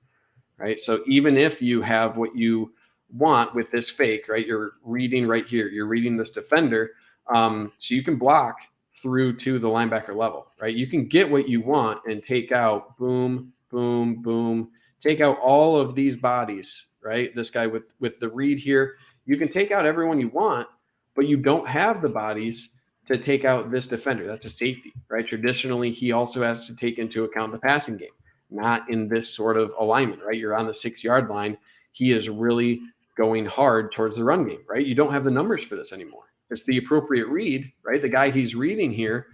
right? So even if you have what you want with this fake, right? You're reading right here. You're reading this defender. So you can block through to the linebacker level, right? You can get what you want and take out boom, boom, boom, take out all of these bodies, right? This guy with the read here, you can take out everyone you want, but you don't have the bodies to take out this defender. That's a safety, right? Traditionally, he also has to take into account the passing game, not in this sort of alignment, right? You're on the 6-yard line. He is really going hard towards the run game, right? You don't have the numbers for this anymore. It's the appropriate read, right? The guy he's reading here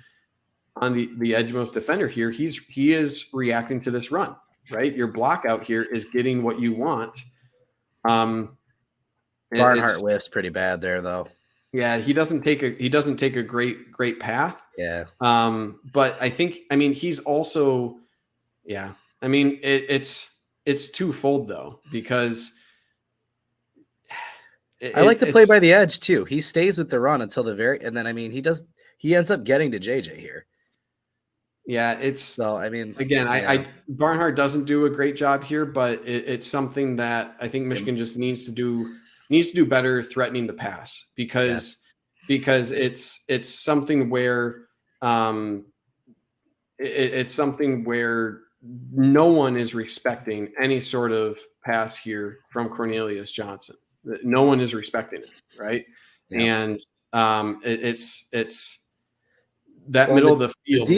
on the edgemost defender here, he is reacting to this run. right? Your block out here is getting what you want. Barnhart whiffs pretty bad there, though. Yeah, he doesn't take a great path. Yeah. But I think, I mean, he's also, yeah. I mean, it's twofold though, because I like the play by the edge too. He stays with the run until the very, and then I mean, he ends up getting to JJ here. Yeah, so I mean, again, yeah. I Barnhart doesn't do a great job here, but it's something that I think Michigan just needs to do better threatening the pass, because it's something where it's something where no one is respecting any sort of pass here from Cornelius Johnson. No one is respecting it, right? Yeah. And it's that middle of the field. The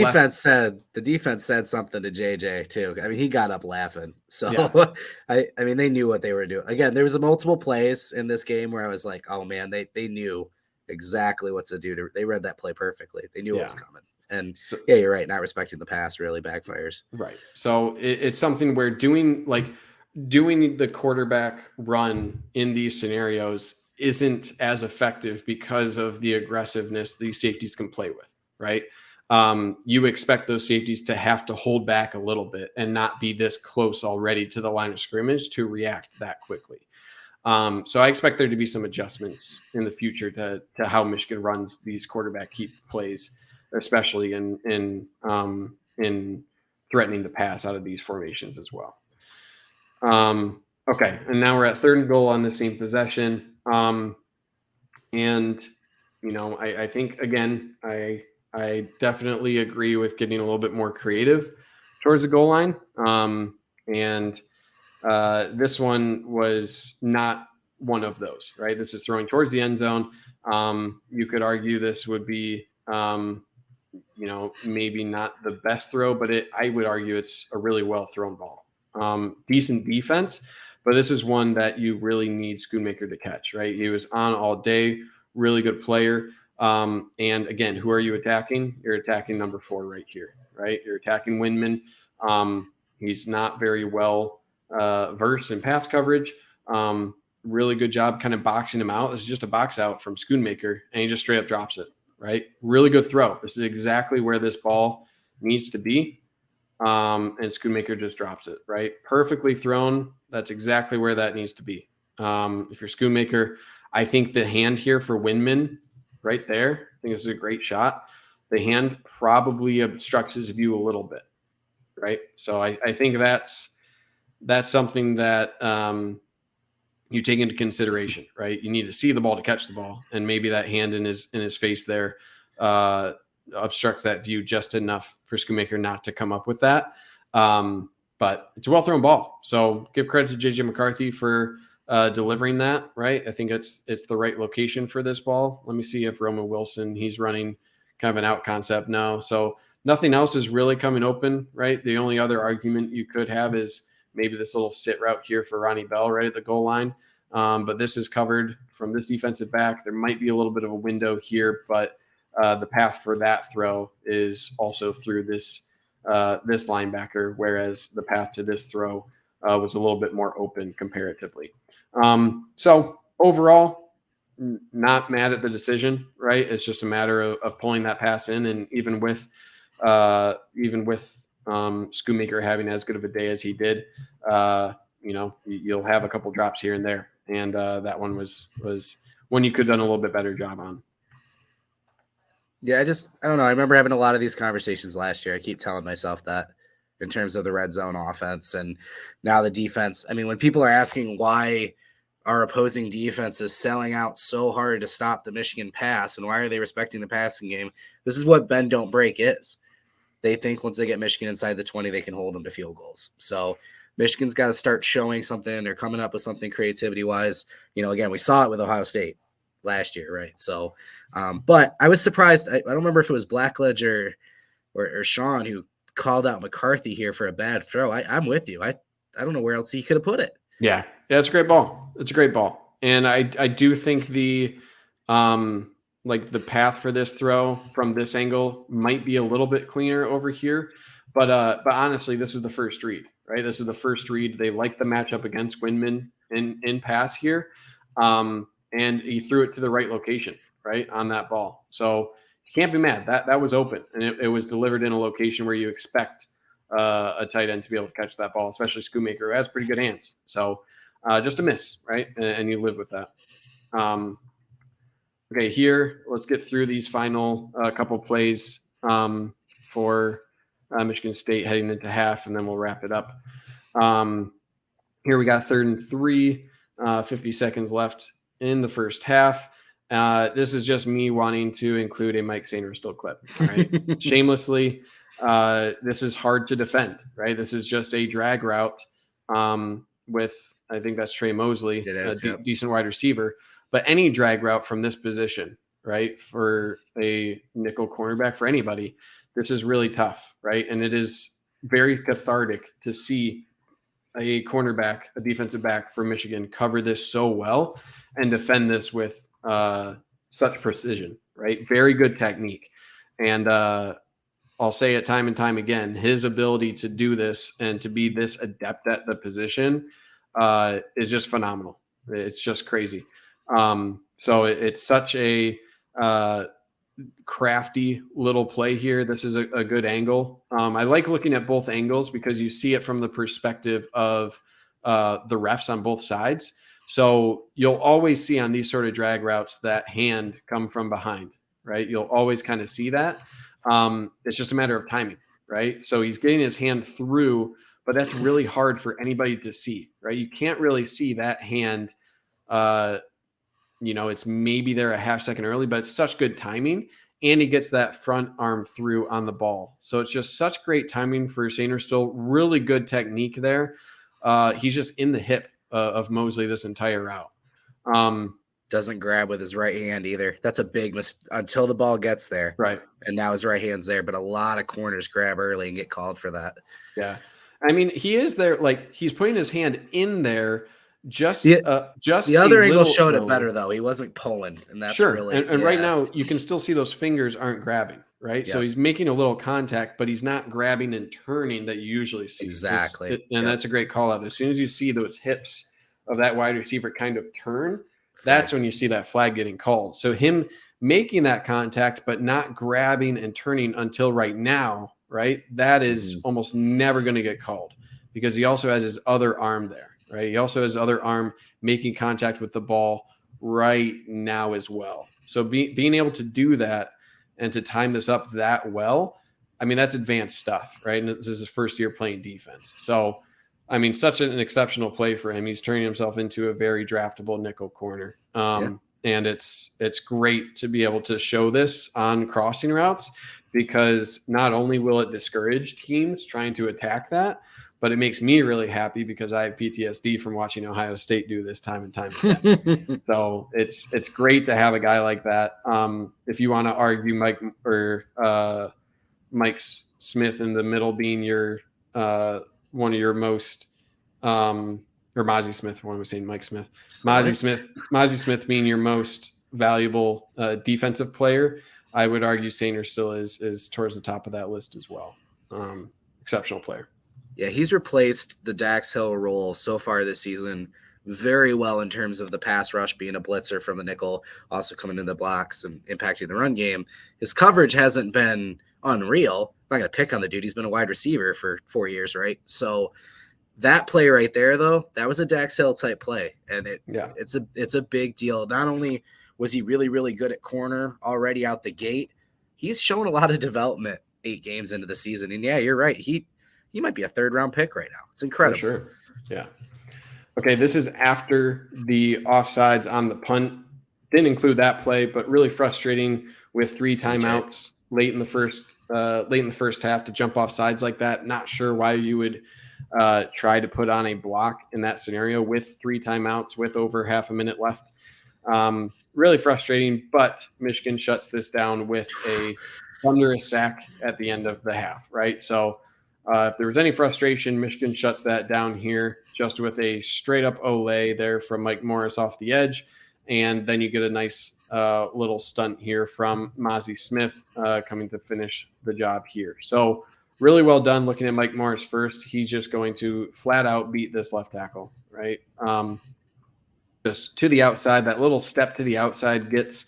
defense said something to JJ too. I mean, he got up laughing. So yeah. I mean, they knew what they were doing. Again, there was multiple plays in this game where I was like, oh man, they knew exactly what to do. They read that play perfectly. They knew what was coming. And so, yeah, you're right. Not respecting the pass really backfires. Right. So it's something where doing the quarterback run in these scenarios isn't as effective because of the aggressiveness these safeties can play with, right? You expect those safeties to have to hold back a little bit and not be this close already to the line of scrimmage to react that quickly. So I expect there to be some adjustments in the future to how Michigan runs these quarterback keep plays, especially in threatening the pass out of these formations as well. Okay, and now we're at 3rd and goal on the same possession. And I think again, I definitely agree with getting a little bit more creative towards the goal line. And this one was not one of those, right? This is throwing towards the end zone. You could argue this would be, maybe not the best throw, but I would argue it's a really well thrown ball. Decent defense, but this is one that you really need Schoonmaker to catch, right? He was on all day, really good player. And again, who are you attacking? You're attacking number 4 right here, right? You're attacking Windman. He's not very well versed in pass coverage. Really good job kind of boxing him out. This is just a box out from Schoonmaker, and he just straight up drops it, right? Really good throw. This is exactly where this ball needs to be. And Schoonmaker just drops it, right? Perfectly thrown. That's exactly where that needs to be. If you're Schoonmaker, I think the hand here for Windman right there, I think this is a great shot. The hand probably obstructs his view a little bit, right? So I think that's something that you take into consideration, right? You need to see the ball to catch the ball, and maybe that hand in his face there obstructs that view just enough for Schoonmaker not to come up with that. But it's a well thrown ball, so give credit to JJ McCarthy for delivering that, right? I think it's the right location for this ball. Let me see if Roman Wilson, he's running kind of an out concept now, so nothing else is really coming open, right? The only other argument you could have is maybe this little sit route here for Ronnie Bell right at the goal line. But this is covered from this defensive back. There might be a little bit of a window here, but the path for that throw is also through this linebacker, whereas the path to this throw was a little bit more open comparatively. So overall, not mad at the decision, right? It's just a matter of pulling that pass in, and even with Schoonmaker having as good of a day as he did, you'll have a couple drops here and there, and that one was one you could have done a little bit better job on. Yeah, I don't know. I remember having a lot of these conversations last year. I keep telling myself that in terms of the red zone offense, and now the defense. I mean, when people are asking why our opposing defense is selling out so hard to stop the Michigan pass, and why are they respecting the passing game, this is what bend don't break is. They think once they get Michigan inside the 20, they can hold them to field goals. So Michigan's got to start showing something or coming up with something creativity-wise. Again, we saw it with Ohio State last year, right? So, but I was surprised. I don't remember if it was Blackledge or Sean who called out McCarthy here for a bad throw. I'm with you. I don't know where else he could have put it. Yeah, it's a great ball. It's a great ball. And I do think the path for this throw from this angle might be a little bit cleaner over here, but honestly, this is the first read, right? This is the first read. They like the matchup against Windman in pass here. And he threw it to the right location, right, on that ball. So you can't be mad. That was open, and it was delivered in a location where you expect a tight end to be able to catch that ball, especially Schoonmaker, who has pretty good hands. So just a miss, right? And you live with that. Okay, here, let's get through these final couple plays for Michigan State heading into half, and then we'll wrap it up. Here we got 3rd and 3, 50 seconds left in the first half. This is just me wanting to include a Mike Sainristil clip. All right, shamelessly. This is hard to defend, right? This is just a drag route with, I think that's Trey Mosley, decent wide receiver. But any drag route from this position, right, for a nickel cornerback, for anybody, this is really tough, right? And it is very cathartic to see a cornerback, a defensive back for Michigan, cover this so well and defend this with such precision, right? Very good technique. And I'll say it time and time again, his ability to do this and to be this adept at the position is just phenomenal. It's just crazy. So it's such a crafty little play here. This is a good angle. I like looking at both angles because you see it from the perspective of the refs on both sides. So you'll always see on these sort of drag routes that hand come from behind, right? You'll always kind of see that. It's just a matter of timing, right? So he's getting his hand through, but that's really hard for anybody to see, right? You can't really see that hand. It's maybe there a half second early, but it's such good timing. And he gets that front arm through on the ball. So it's just such great timing for Sainristil. Really good technique there. He's just in the hip of Mosley this entire route. Doesn't grab with his right hand either. That's a big mistake until the ball gets there. Right. And now his right hand's there, but a lot of corners grab early and get called for that. Yeah. I mean, he is there, like he's putting his hand in there. Just the other angle showed it better though. He wasn't pulling, and that's sure. Really. And right now you can still see those fingers aren't grabbing, right? Yep. So he's making a little contact, but he's not grabbing and turning that you usually see. Exactly. And that's a great call out. As soon as you see those hips of that wide receiver kind of turn, that's when you see that flag getting called. So him making that contact, but not grabbing and turning until right now, right? That is almost never going to get called because he also has his other arm there. Right. He also has other arm making contact with the ball right now as well. So being able to do that and to time this up that well, I mean, that's advanced stuff, right? And this is his first year playing defense. So, I mean, such an exceptional play for him. He's turning himself into a very draftable nickel corner. And it's great to be able to show this on crossing routes because not only will it discourage teams trying to attack that, but it makes me really happy because I have PTSD from watching Ohio State do this time and time again. So it's great to have a guy like that. If you want to argue Mike Smith in the middle being your one of your most or Mozzie Smith, what am I saying? Mike Smith. Mozzie Smith being your most valuable defensive player, I would argue Sainristil is towards the top of that list as well. Exceptional player. Yeah, he's replaced the Dax Hill role so far this season very well in terms of the pass rush, being a blitzer from the nickel, also coming in the blocks and impacting the run game. His coverage hasn't been unreal. I'm not going to pick on the dude. He's been a wide receiver for 4 years, right? So that play right there, though, that was a Dax Hill type play. And it's a big deal. Not only was he really, really good at corner already out the gate, he's shown a lot of development 8 games into the season. And yeah, you're right. He might be a 3rd-round pick right now. It's incredible. For sure. Yeah. Okay, this is after the offside on the punt. Didn't include that play, but really frustrating with 3 timeouts late in the first half to jump off sides like that. Not sure why you would try to put on a block in that scenario with 3 timeouts with over half a minute left. Really frustrating, but Michigan shuts this down with a thunderous sack at the end of the half, right? So if there was any frustration, Michigan shuts that down here just with a straight up Olay there from Mike Morris off the edge. And then you get a nice little stunt here from Mozzie Smith coming to finish the job here. So really well done looking at Mike Morris first. He's just going to flat out beat this left tackle, right? Just to the outside. That little step to the outside gets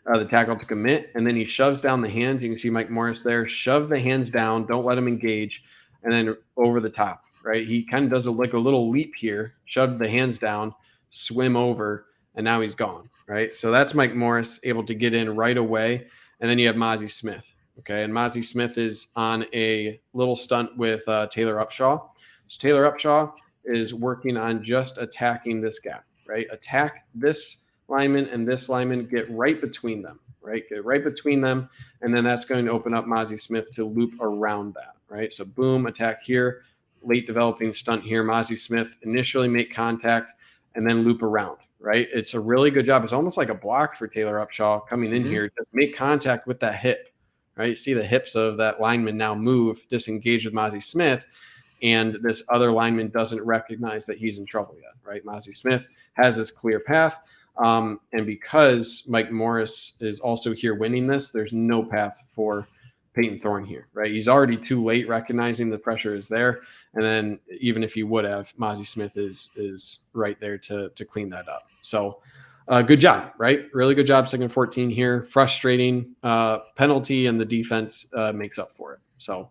the tackle to commit, and then he shoves down the hands. You can see Mike Morris there. Shove the hands down. Don't let him engage, and then over the top, right? He kind of does a little leap here, shoved the hands down, swim over, and now he's gone, right? So that's Mike Morris able to get in right away, and then you have Mozzie Smith, okay? And Mozzie Smith is on a little stunt with Taylor Upshaw. So Taylor Upshaw is working on just attacking this gap, right? Attack this lineman and this lineman, get right between them, right? Get right between them. And then that's going to open up Mozzie Smith to loop around that, right? So boom, attack here, late developing stunt here. Mozzie Smith initially make contact and then loop around, right? It's a really good job. It's almost like a block for Taylor Upshaw coming in here to make contact with that hip, right? You see the hips of that lineman now move, disengage with Mozzie Smith, and this other lineman doesn't recognize that he's in trouble yet, right? Mozzie Smith has this clear path. And because Mike Morris is also here winning this, there's no path for Peyton Thorne here, right? He's already too late recognizing the pressure is there. And then even if he would have, Mozzie Smith is right there to clean that up. So good job, right? Really good job, second 14 here. Frustrating penalty, and the defense makes up for it. So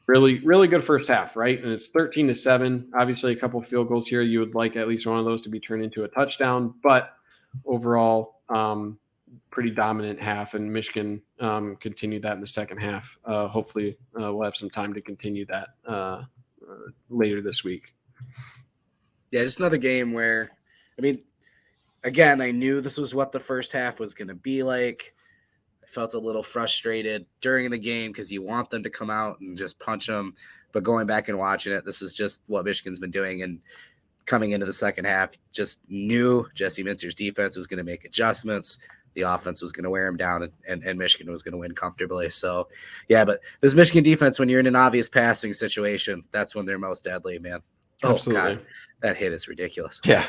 really, really good first half, right? And it's 13-7. Obviously, a couple of field goals here. You would like at least one of those to be turned into a touchdown, but overall, pretty dominant half. And Michigan continued that in the second half. Hopefully, we'll have some time to continue that later this week. Yeah, just another game where, I mean, again, I knew this was what the first half was going to be like. I felt a little frustrated during the game because you want them to come out and just punch them. But going back and watching it, this is just what Michigan's been doing. And coming into the second half, just knew Jesse Mintzer's defense was going to make adjustments. The offense was going to wear him down, and Michigan was going to win comfortably. So, yeah, but this Michigan defense, when you're in an obvious passing situation, that's when they're most deadly, man. Absolutely. Oh, God, that hit is ridiculous. Yeah.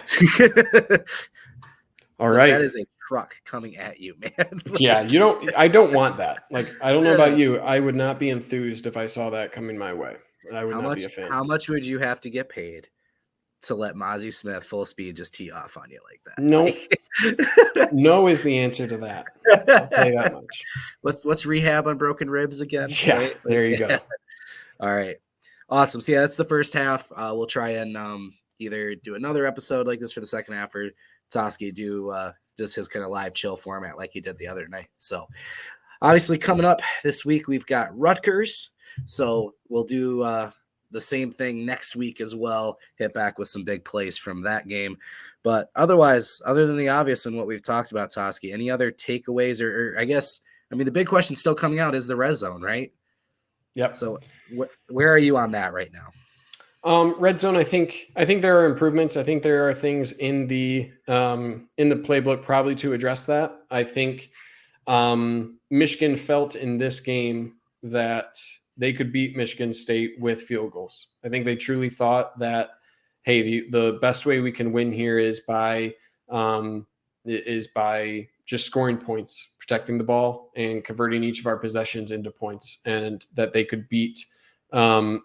All right. That is a truck coming at you, man. Yeah, I don't want that. Like, I don't know about you. I would not be enthused if I saw that coming my way. I would not be a fan. How much would you have to get paid to let Mozzie Smith full speed just tee off on you like that? No. No is the answer to that. I'll tell you that much. What's rehab on broken ribs again? Yeah, right? There you go. All right. Awesome. So, yeah, that's the first half. We'll try and either do another episode like this for the second half, or Toski do just his kind of live chill format like he did the other night. So obviously coming up this week, we've got Rutgers. So we'll do the same thing next week as well, hit back with some big plays from that game. But otherwise, other than the obvious and what we've talked about, Toski, any other takeaways or I guess, I mean, the big question still coming out is the red zone, right? Yep. So where are you on that right now? Red zone, I think there are improvements. I think there are things in the playbook probably to address that. I think Michigan felt in this game that they could beat Michigan State with field goals. I think they truly thought that, hey, the best way we can win here is by just scoring points, protecting the ball, and converting each of our possessions into points, and that they could beat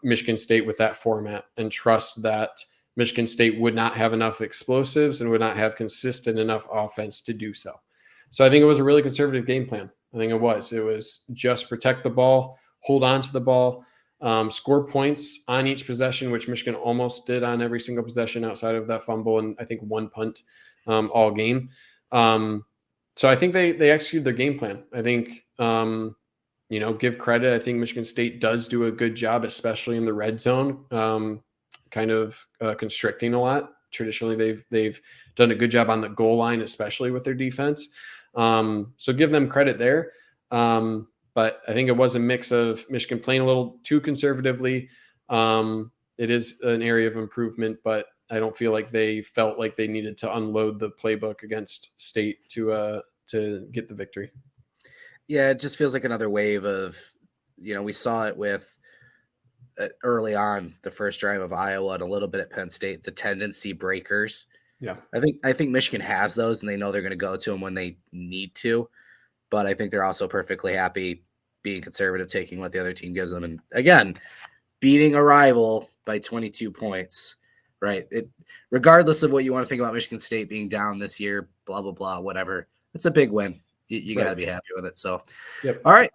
Michigan State with that format, and trust that Michigan State would not have enough explosives and would not have consistent enough offense to do so. So I think it was a really conservative game plan. I think it was just protect the ball, hold on to the ball, score points on each possession, which Michigan almost did on every single possession outside of that fumble and I think one punt all game. So I think they executed their game plan. I think give credit. I think Michigan State does do a good job, especially in the red zone, constricting a lot. Traditionally, they've done a good job on the goal line, especially with their defense. So give them credit there. But I think it was a mix of Michigan playing a little too conservatively. It is an area of improvement, but I don't feel like they felt like they needed to unload the playbook against State to get the victory. Yeah, it just feels like another wave of, we saw it with early on the first drive of Iowa and a little bit at Penn State, the tendency breakers. Yeah, I think Michigan has those, and they know they're going to go to them when they need to. But I think they're also perfectly happy being conservative, taking what the other team gives them. And again, beating a rival by 22 points, right? Regardless of what you want to think about Michigan State being down this year, blah, blah, blah, whatever. It's a big win. You got to be happy with it. So, All right.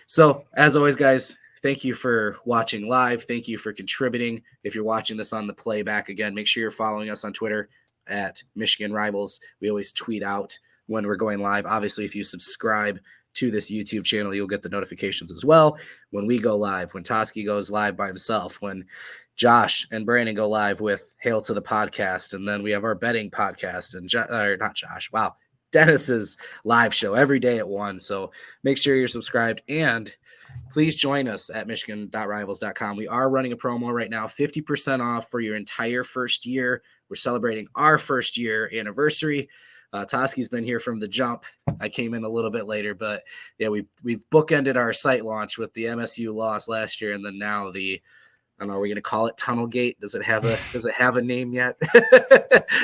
So as always, guys, thank you for watching live. Thank you for contributing. If you're watching this on the playback, again, make sure you're following us on Twitter at Michigan Rivals. We always tweet out when we're going live. Obviously, if you subscribe to this YouTube channel, you'll get the notifications as well when we go live, when Toski goes live by himself, when Josh and Brandon go live with Hail to the Podcast, and then we have our betting podcast and not Josh. Wow. Dennis's live show every day at 1. So make sure you're subscribed, and please join us at michigan.rivals.com. We are running a promo right now, 50% off for your entire first year. We're celebrating our first year anniversary. Toski's been here from the jump. I came in a little bit later, but yeah, we've bookended our site launch with the MSU loss last year, and then now I don't know, are we going to call it Tunnel Gate? Does it have a name yet?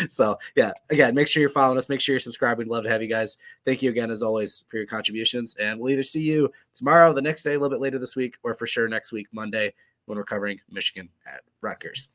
So yeah, again, make sure you're following us. Make sure you're subscribed. We'd love to have you guys. Thank you again, as always, for your contributions. And we'll either see you tomorrow, the next day, a little bit later this week, or for sure next week, Monday, when we're covering Michigan at Rutgers.